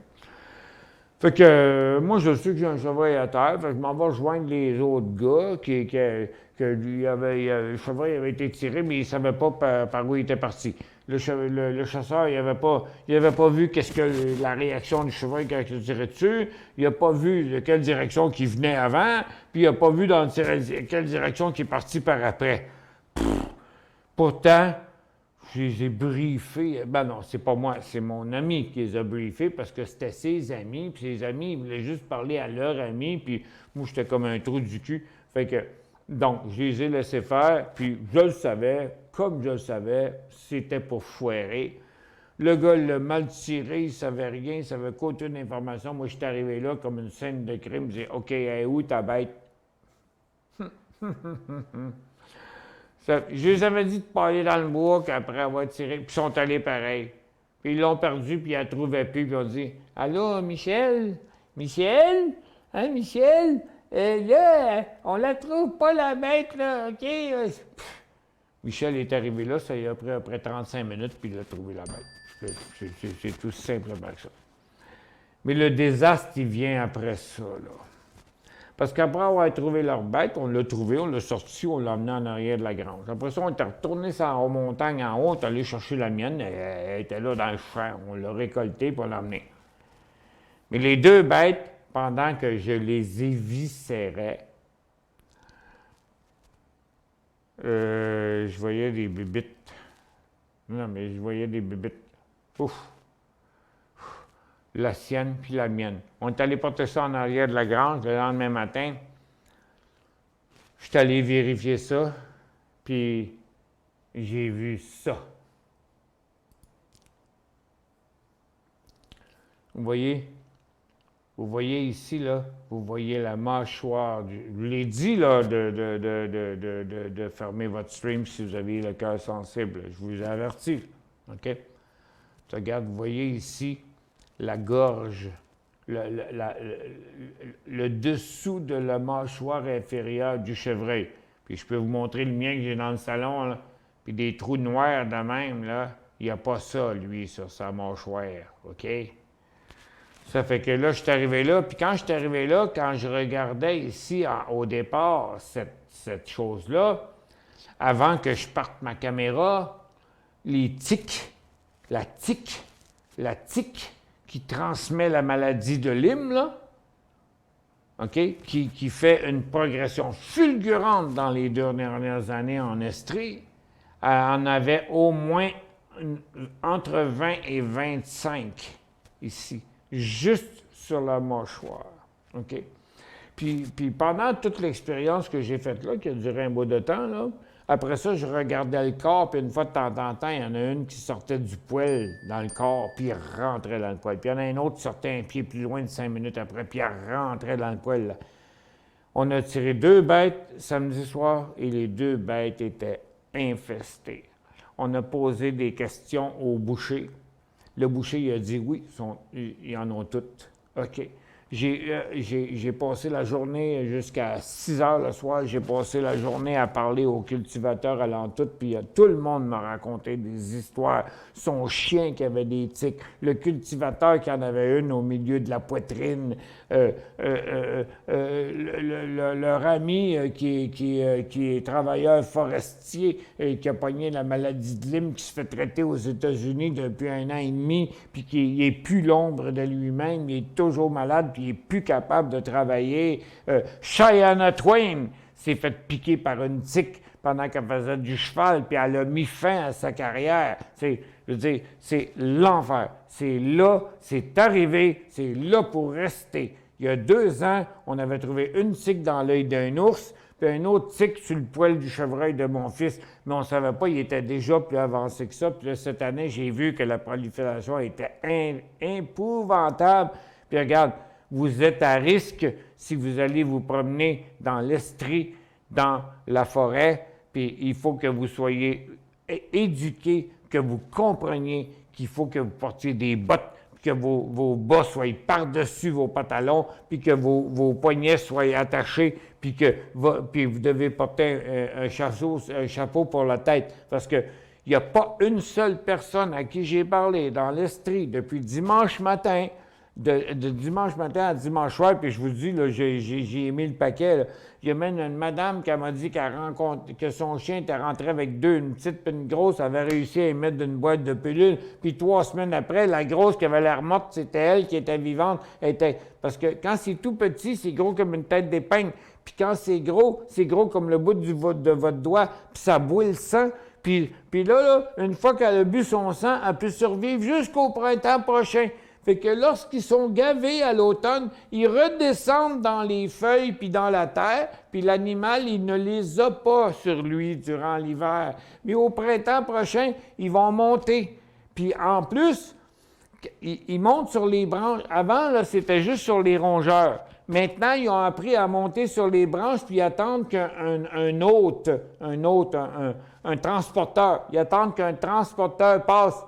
Fait que moi, je sais que j'ai un chevreuil à terre, fait que je m'en vais rejoindre les autres gars le chevreuil avait été tiré, mais il ne savait pas par où il était parti. Le chasseur, il avait pas vu la réaction du chevreuil quand il s'est tiré dessus, il n'a pas vu de quelle direction il venait avant, puis il n'a pas vu dans quelle direction il est parti par après. Pourtant, je les ai briefés. Ben non, c'est pas moi, c'est mon ami qui les a briefés parce que c'était ses amis. Puis ses amis, ils voulaient juste parler à leurs amis. Puis moi, j'étais comme un trou du cul. Fait que, donc, je les ai laissés faire. Puis je le savais, comme je le savais, c'était pour foirer. Le gars l'a mal tiré, il savait rien, il savait qu'aucune information. Moi, je suis arrivé là comme une scène de crime. Je dis, OK, elle est où ta bête? Je les avais dit de pas aller dans le bois qu'après avoir tiré, puis ils sont allés pareil. Puis ils l'ont perdu, puis ils la trouvaient plus, puis ils ont dit « Allô, Michel? Michel? Hein, Michel? Là, on la trouve pas, la bête, là, OK? » Michel est arrivé là, ça y a pris après 35 minutes, puis il a trouvé la bête. C'est tout simplement ça. Mais le désastre, il vient après ça, là. Parce qu'après avoir trouvé leur bête, on l'a trouvé, on l'a sorti, on l'a amené en arrière de la grange. Après ça, on était retourné sur la montagne en haut, on est allé chercher la mienne, elle était là dans le champ. On l'a récoltée pour l'emmener. Mais les 2 bêtes, pendant que je les éviscérais, je voyais des bébites. Non, mais je voyais des bébites. Ouf! La sienne puis la mienne. On est allé porter ça en arrière de la grange le lendemain matin. Je suis allé vérifier ça, puis j'ai vu ça. Vous voyez? Vous voyez ici, là, vous voyez la mâchoire. Je vous l'ai dit, là, de fermer votre stream si vous avez le cœur sensible. Je vous ai averti. OK? Regarde, vous voyez ici la gorge, le dessous de la mâchoire inférieure du chevreuil. Puis je peux vous montrer le mien que j'ai dans le salon, là. Puis des trous noirs de même, là. Il n'y a pas ça, lui, sur sa mâchoire. OK? Ça fait que là, je suis arrivé là. Puis quand je suis arrivé là, quand je regardais ici, au départ, cette chose-là, avant que je parte ma caméra, les tiques, la tique qui transmet la maladie de Lyme, là, OK, qui fait une progression fulgurante dans les 2 dernières années en Estrie, en avait au moins entre 20 et 25 ici, juste sur la mâchoire. OK? Puis pendant toute l'expérience que j'ai faite là, qui a duré un bout de temps, là, après ça, je regardais le corps, puis une fois de temps en temps, il y en a une qui sortait du poêle dans le corps, puis elle rentrait dans le poêle. Puis il y en a une autre qui sortait un pied plus loin de 5 minutes après, puis elle rentrait dans le poêle. Là. On a tiré 2 bêtes samedi soir, et les 2 bêtes étaient infestées. On a posé des questions au boucher. Le boucher, il a dit oui, ils en ont toutes. OK. J'ai passé la journée jusqu'à 6 heures le soir. J'ai passé la journée à parler aux cultivateurs alentour, puis tout le monde m'a raconté des histoires. Son chien qui avait des tiques, le cultivateur qui en avait une au milieu de la poitrine, leur ami qui est travailleur forestier et qui a pogné la maladie de Lyme, qui se fait traiter aux États-Unis depuis 1 an et demi, puis qui n'est plus l'ombre de lui-même, il est toujours malade, puis il n'est plus capable de travailler. Shania Twain s'est fait piquer par une tique pendant qu'elle faisait du cheval, puis elle a mis fin à sa carrière. Je veux dire, c'est l'enfer. C'est là, c'est arrivé, c'est là pour rester. Il y a 2 ans, on avait trouvé une tique dans l'œil d'un ours, puis un autre tique sur le poil du chevreuil de mon fils, mais on ne savait pas, il était déjà plus avancé que ça. Puis là, cette année, j'ai vu que la prolifération était épouvantable. Puis regarde, vous êtes à risque si vous allez vous promener dans l'Estrie, dans la forêt, puis il faut que vous soyez éduqués, que vous compreniez qu'il faut que vous portiez des bottes, que vos bas soient par-dessus vos pantalons, puis que vos poignets soient attachés, puis vous devez porter un chapeau pour la tête, parce que il n'y a pas une seule personne à qui j'ai parlé dans l'Estrie depuis dimanche matin, de dimanche matin à dimanche soir, puis je vous dis, là, j'ai mis le paquet. Là. Il y a même une madame qui m'a dit que son chien était rentré avec 2, une petite et une grosse, avait réussi à y mettre une boîte de pilules, puis 3 semaines après, la grosse qui avait l'air morte, c'était elle qui était vivante. Parce que quand c'est tout petit, c'est gros comme une tête d'épingle, puis quand c'est gros comme le bout de votre doigt, puis ça boit le sang. Puis là, une fois qu'elle a bu son sang, elle peut survivre jusqu'au printemps prochain. Fait que lorsqu'ils sont gavés à l'automne, ils redescendent dans les feuilles puis dans la terre, puis l'animal, il ne les a pas sur lui durant l'hiver. Mais au printemps prochain, ils vont monter. Puis en plus, ils montent sur les branches. Avant, là, c'était juste sur les rongeurs. Maintenant, ils ont appris à monter sur les branches puis attendre qu'un hôte, un transporteur, ils attendent qu'un transporteur passe.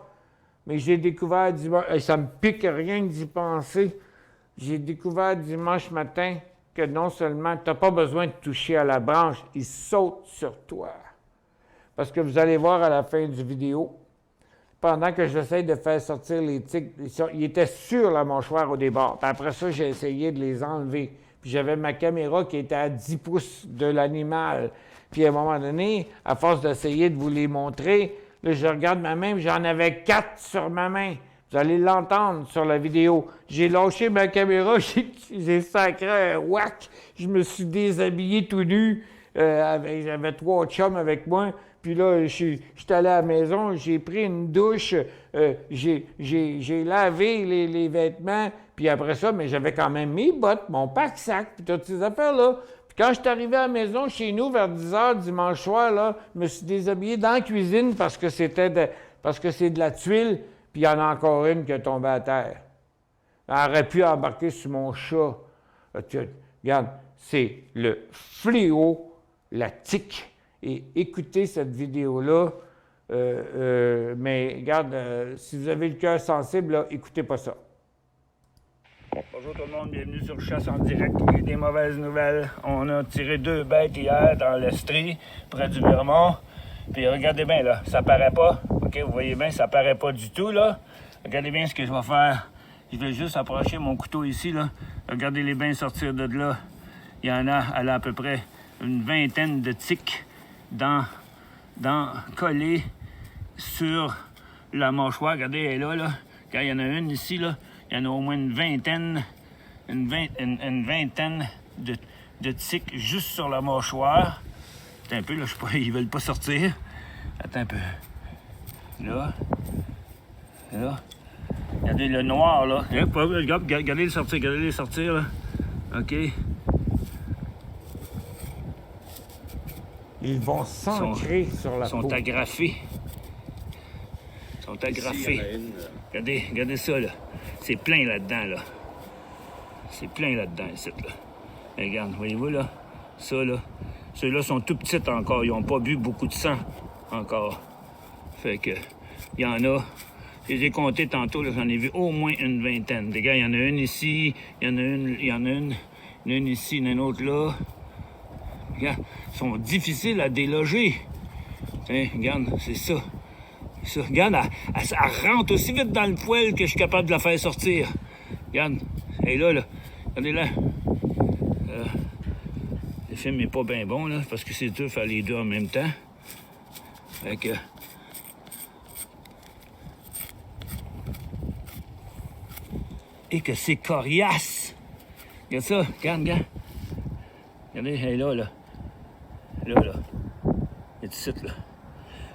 Mais j'ai découvert dimanche, et ça me pique rien d'y penser, j'ai découvert dimanche matin que non seulement tu n'as pas besoin de toucher à la branche, il saute sur toi. Parce que vous allez voir à la fin du vidéo, pendant que j'essaie de faire sortir les tiques, ils étaient sur la mâchoire au départ. Puis après ça, j'ai essayé de les enlever. Puis j'avais ma caméra qui était à 10 pouces de l'animal. Puis à un moment donné, à force d'essayer de vous les montrer, là, je regarde ma main, j'en avais 4 sur ma main. Vous allez l'entendre sur la vidéo. J'ai lâché ma caméra, j'ai sacré un whack. Je me suis déshabillé tout nu. J'avais 3 chums avec moi. Puis là, je suis allé à la maison, j'ai pris une douche, j'ai lavé les vêtements. Puis après ça, mais j'avais quand même mes bottes, mon pack-sac, puis toutes ces affaires-là. Quand je suis arrivé à la maison, chez nous, vers 10 h dimanche soir, là, je me suis déshabillé dans la cuisine parce que c'est de la tuile, puis il y en a encore une qui est tombée à terre. Elle aurait pu embarquer sur mon chat. Regarde, c'est le fléau, la tique. Et écoutez cette vidéo-là. Mais regarde, si vous avez le cœur sensible, là, écoutez pas ça. Bonjour tout le monde, bienvenue sur Chasse en direct. Il y a des mauvaises nouvelles. On a tiré 2 bêtes hier dans l'Estrie, près du Vermont. Puis regardez bien là, ça paraît pas. OK, vous voyez bien, ça paraît pas du tout là. Regardez bien ce que je vais faire. Je vais juste approcher mon couteau ici là. Regardez-les bien sortir de là. Il y en a, elle a à peu près une vingtaine de tiques collées sur la mâchoire. Regardez, elle est là. Quand il y en a une ici, là, il y en a au moins une vingtaine de tiques juste sur la mâchoire. Attends un peu, là, je sais pas, ils veulent pas sortir. Attends un peu. Là. Regardez le noir, là. Regardez-les sortir, là. OK. Ils vont s'ancrer sur la peau. Sont agrafés. Regardez ça, là. C'est plein là-dedans, là. C'est plein là-dedans, ici, là. Regarde, voyez-vous, là? Ça, là. Ceux-là sont tout petits encore. Ils n'ont pas bu beaucoup de sang encore. Fait que, il y en a. Je les ai comptés tantôt, là, j'en ai vu au moins une vingtaine. Les gars, il y en a une ici, il y en a une ici, il y en a une autre là. Regarde, ils sont difficiles à déloger. Hein, regarde, c'est ça. Regarde, elle rentre aussi vite dans le poêle que je suis capable de la faire sortir. Regarde, elle est là. Regardez-la. Le film n'est pas bien bon, là, parce que c'est dur de faire les deux en même temps. Fait que... Et que c'est coriace! Regarde ça, regarde. Regardez, elle est là. Là. Elle est ici, là.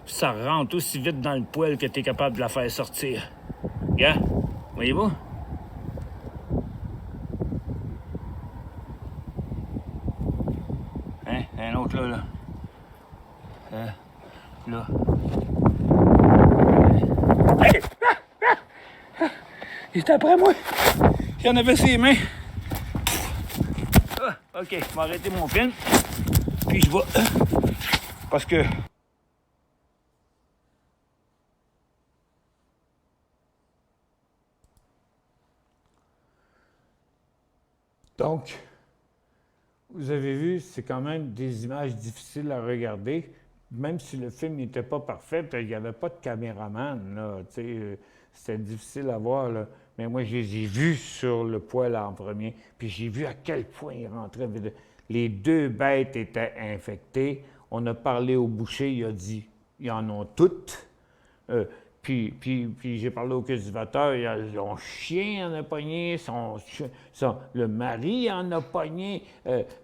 Ça rentre aussi vite dans le poêle que tu es capable de la faire sortir. Regarde, voyez-vous? Hein? Un autre là. Là. Hey! Il est après moi. Il en avait ses mains. Ah, OK, je vais arrêter mon film. Puis je vais... Parce que... Donc, vous avez vu, c'est quand même des images difficiles à regarder, même si le film n'était pas parfait, il n'y avait pas de caméraman, là, c'était difficile à voir, là. Mais moi, je les ai vus sur le poêle en premier, puis j'ai vu à quel point ils rentraient. Les 2 bêtes étaient infectées. On a parlé au boucher, il a dit, ils en ont toutes. Puis j'ai parlé au cultivateur, son chien en a pogné, le mari en a pogné.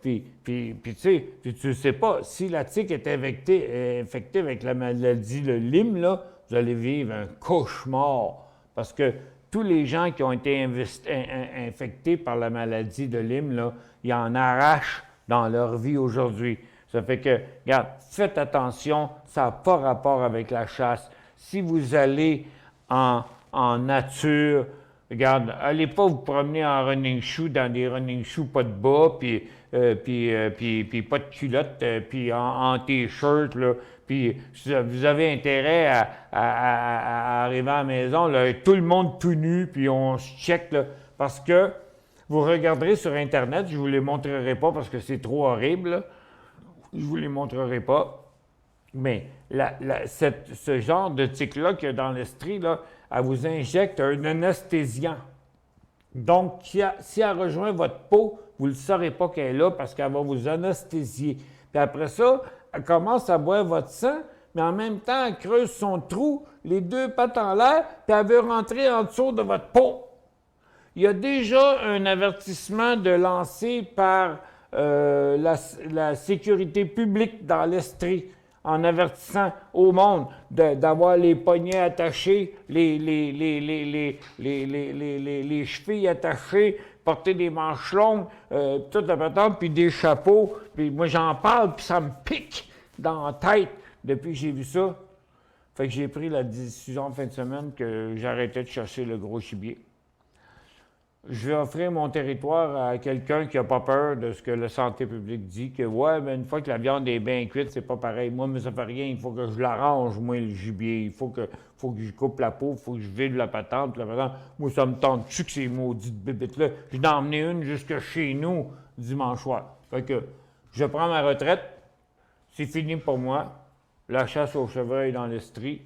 Puis tu sais pas, si la tique est infectée avec la maladie de Lyme, là, vous allez vivre un cauchemar. Parce que tous les gens qui ont été infectés par la maladie de Lyme, là, ils en arrachent dans leur vie aujourd'hui. Ça fait que, regarde, faites attention, ça n'a pas rapport avec la chasse. Si vous allez en nature, regarde, allez pas vous promener en running shoe dans des running shoes pas de bas, puis pas de culotte, puis en t-shirt, là. Puis vous avez intérêt à arriver à la maison, là, tout le monde tout nu, puis on se check, là, parce que vous regarderez sur Internet, je ne vous les montrerai pas parce que c'est trop horrible, là. Je ne vous les montrerai pas. Mais ce genre de tique-là qu'il y a dans l'Estrie, là, elle vous injecte un anesthésiant. Donc, si elle rejoint votre peau, vous ne le saurez pas qu'elle est là parce qu'elle va vous anesthésier. Puis après ça, elle commence à boire votre sang, mais en même temps, elle creuse son trou, les 2 pattes en l'air, puis elle veut rentrer en dessous de votre peau. Il y a déjà un avertissement de lancé par la sécurité publique dans l'Estrie, en avertissant au monde d'avoir les poignets attachés, les chevilles attachées, porter des manches longues, tout le patente, puis des chapeaux. Puis moi, j'en parle, puis ça me pique dans la tête depuis que j'ai vu ça. Fait que j'ai pris la décision en fin de semaine que j'arrêtais de chasser le gros gibier. je vais offrir mon territoire à quelqu'un qui n'a pas peur de ce que la santé publique dit, que ouais, ben une fois que la viande est bien cuite, c'est pas pareil. Moi, mais ça fait rien, il faut que je l'arrange, moi, le gibier. Il faut que je coupe la peau, il faut que je vide la patente. Moi, ça me tente-tu que ces maudites bébites-là? J'ai d'emmener une jusque chez nous dimanche soir. Fait que je prends ma retraite, c'est fini pour moi. La chasse aux chevreuils dans l'Estrie,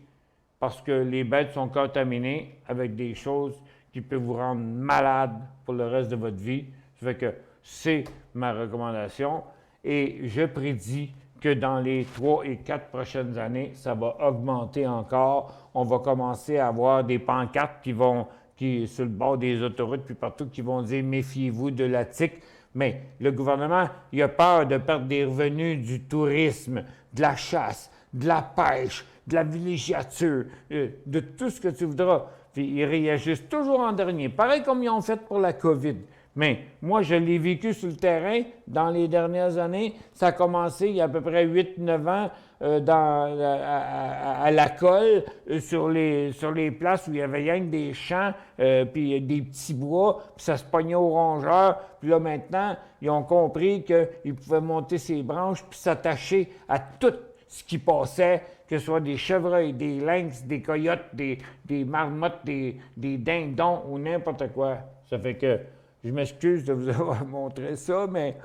parce que les bêtes sont contaminées avec des choses qui peuvent vous rendre malade pour le reste de votre vie. Ça fait que c'est ma recommandation. Et je prédis que dans les 3 et 4 prochaines années, ça va augmenter encore. On va commencer à avoir des pancartes qui sur le bord des autoroutes, puis partout, qui vont dire « Méfiez-vous de la tique ». Mais le gouvernement, il a peur de perdre des revenus du tourisme, de la chasse, de la pêche, de la villégiature, de tout ce que tu voudras. Puis ils réagissent toujours en dernier, pareil comme ils ont fait pour la COVID. Mais moi, je l'ai vécu sur le terrain dans les dernières années. Ça a commencé il y a à peu près 8-9 ans à la colle, sur les places où il y avait rien que des champs, puis des petits bois, puis ça se pognait aux rongeurs. Puis là, maintenant, ils ont compris qu'ils pouvaient monter ces branches puis s'attacher à tout ce qui passait, que ce soit des chevreuils, des lynx, des coyotes, des marmottes, des dindons ou n'importe quoi. Ça fait que je m'excuse de vous avoir montré ça, mais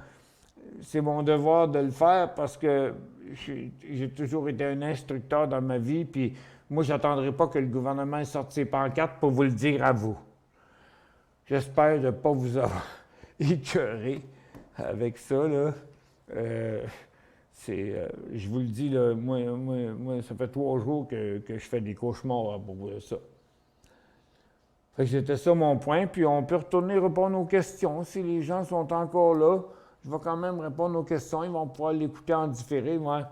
c'est mon devoir de le faire parce que j'ai toujours été un instructeur dans ma vie, puis moi, je n'attendrai pas que le gouvernement sorte ses pancartes pour vous le dire à vous. J'espère ne pas vous avoir écœuré avec ça, là. Je vous le dis, là, moi, ça fait 3 jours que je fais des cauchemars à propos de ça. Fait que c'était ça mon point, puis on peut retourner répondre aux questions. Si les gens sont encore là, je vais quand même répondre aux questions. Ils vont pouvoir l'écouter en différé. Moi,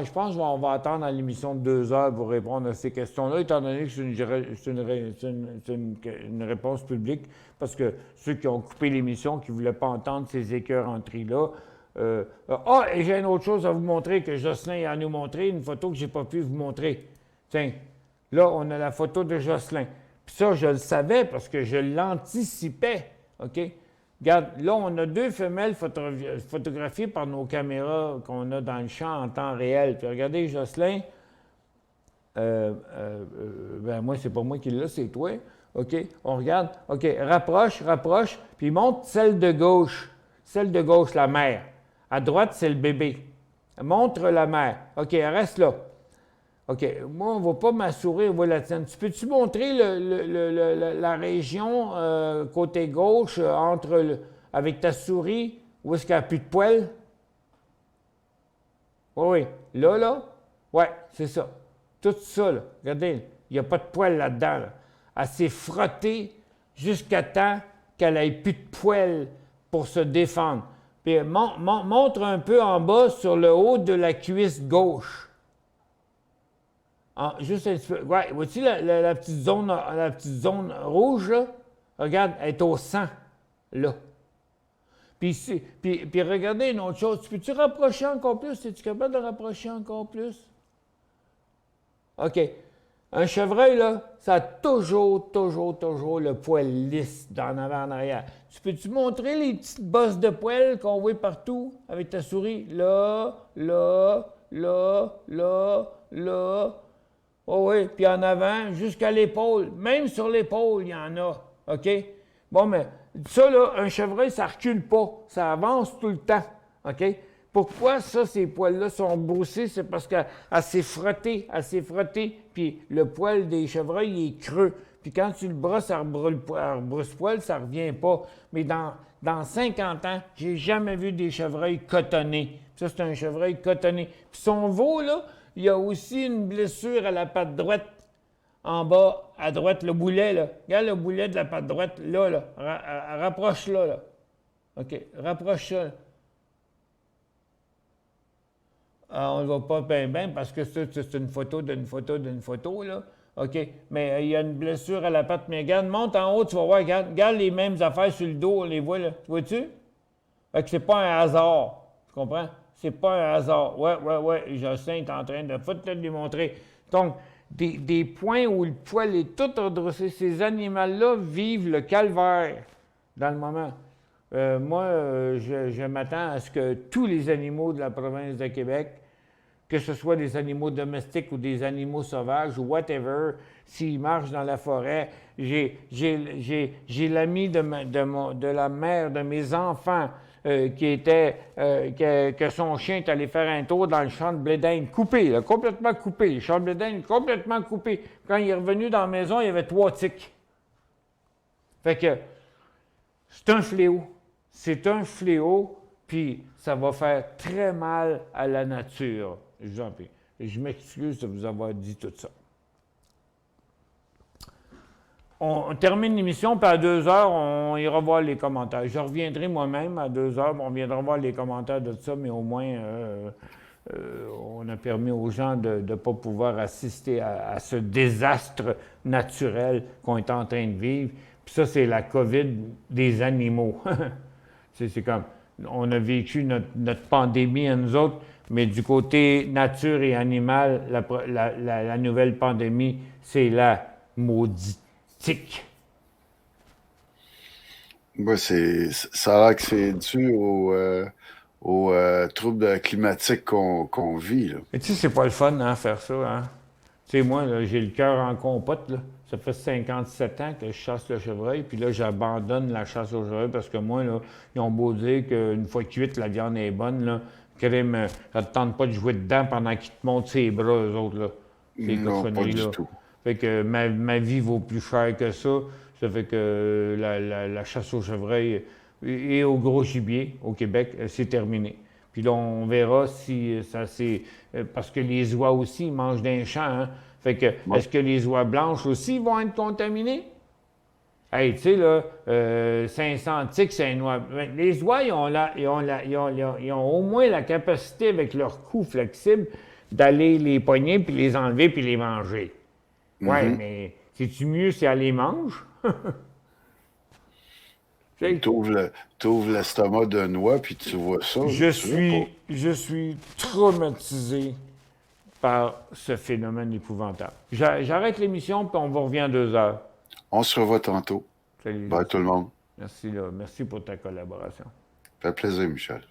je pense qu'on va attendre à l'émission de 2 heures pour répondre à ces questions-là, étant donné que c'est une réponse publique, parce que ceux qui ont coupé l'émission, qui ne voulaient pas entendre ces écœuranteries-là. Et j'ai une autre chose à vous montrer que Jocelyn a nous montré, une photo que je n'ai pas pu vous montrer. Tiens, là, on a la photo de Jocelyn. Puis ça, je le savais parce que je l'anticipais, OK? Regarde, là, on a 2 femelles photographiées par nos caméras qu'on a dans le champ en temps réel. Puis regardez, Jocelyn, ben moi, c'est pas moi qui l'ai, c'est toi. OK? On regarde. OK, rapproche, puis montre celle de gauche. Celle de gauche, la mère. À droite, c'est le bébé. Montre la mère. OK, reste là. OK, moi, on ne va pas m'assurer, on va la tienne. Tu peux-tu montrer la région côté gauche avec ta souris, où est-ce qu'il n'y a plus de poils? Oui. Là? Oui, c'est ça. Tout ça, là. Regardez, il n'y a pas de poils là-dedans. Là. Elle s'est frottée jusqu'à temps qu'elle n'ait plus de poils pour se défendre. Puis montre un peu en bas sur le haut de la cuisse gauche. Juste un petit peu. Ouais, vois-tu la petite zone rouge, là? Regarde, elle est au sang, là. Puis regardez une autre chose. Peux-tu rapprocher encore plus? Es-tu capable de rapprocher encore plus? OK. Un chevreuil, là, ça a toujours le poil lisse d'en avant en arrière. Peux-tu montrer les petites bosses de poils qu'on voit partout avec ta souris? Là. Oh oui, puis en avant, jusqu'à l'épaule. Même sur l'épaule, il y en a. OK? Bon, mais ça, là, un chevreuil, ça recule pas. Ça avance tout le temps. OK? Pourquoi ça, ces poils-là sont broussés? C'est parce qu'elle s'est frottée. Puis le poil des chevreuils, il est creux. Puis quand tu le brosses à rebrousse-poil, ça ne revient pas. Mais dans 50 ans, j'ai jamais vu des chevreuils cotonnés. Ça, c'est un chevreuil cotonné. Puis son veau, là, il y a aussi une blessure à la patte droite. En bas, à droite, le boulet, là. Regarde le boulet de la patte droite, là. Rapproche-la, là. OK, rapproche ça. On ne le voit pas bien parce que c'est une photo d'une photo, là. OK, mais il y a une blessure à la patte. Mais regarde, monte en haut, tu vas voir, regarde les mêmes affaires sur le dos, on les voit, là. Tu vois-tu? Fait que c'est pas un hasard. Tu comprends? C'est pas un hasard. Ouais. Jocelyn est en train de te le démontrer. Donc, des points où le poil est tout redressé. Ces animaux-là vivent le calvaire. dans le moment. Je m'attends à ce que tous les animaux de la province de Québec, que ce soit des animaux domestiques ou des animaux sauvages ou whatever, s'ils marchent dans la forêt, j'ai l'ami de la mère de mes enfants que son chien est allé faire un tour dans le champ de blé d'Inde coupé, là, complètement coupé. Le champ de blé d'Inde complètement coupé. Quand il est revenu dans la maison, il y avait 3 tiques. Fait que c'est un fléau. C'est un fléau, puis ça va faire très mal à la nature. Je vous en prie. Je m'excuse de vous avoir dit tout ça. On termine l'émission, puis à 2 heures, on ira voir les commentaires. Je reviendrai moi-même à 2 heures, on viendra voir les commentaires de ça, mais au moins, on a permis aux gens de ne pas pouvoir assister à ce désastre naturel qu'on est en train de vivre. Puis ça, c'est la COVID des animaux. C'est comme, on a vécu notre pandémie à nous autres, mais du côté nature et animal, la nouvelle pandémie, c'est la maudite tique. Ouais, ça a l'air que c'est dû aux troubles climatiques qu'on vit. Là. Et tu sais, c'est pas le fun, hein, faire ça. Hein? Tu sais, moi, là, j'ai le cœur en compote. Là. Ça fait 57 ans que je chasse le chevreuil, puis là, j'abandonne la chasse au chevreuil parce que moi, là, ils ont beau dire qu'une fois cuite, la viande est bonne, là. Crème, ça te tente pas de jouer dedans pendant qu'ils te montent ses bras, eux autres, là. Ces Non, pas du tout. Fait que ma vie vaut plus cher que ça. Ça fait que la chasse au chevreuil et au gros gibier au Québec, c'est terminé. Puis là, on verra si ça c'est... Parce que les oies aussi, ils mangent d'un champ, hein? Fait que, est-ce que les oies blanches aussi vont être contaminées? Hey, tu sais, là, 500 tiques, c'est une oie. Les oies, ils ont au moins la capacité, avec leur cou flexible, d'aller les pogner, puis les enlever, puis les manger. Ouais, mais c'est-tu mieux si elle les mange? T'ouvres l'estomac d'une oie, puis tu vois ça. Je suis traumatisé par ce phénomène épouvantable. J'arrête l'émission, puis on vous revient à 2 heures. On se revoit tantôt. Salut. Bye tout le monde. Merci, là. Merci pour ta collaboration. Ça fait plaisir, Michel.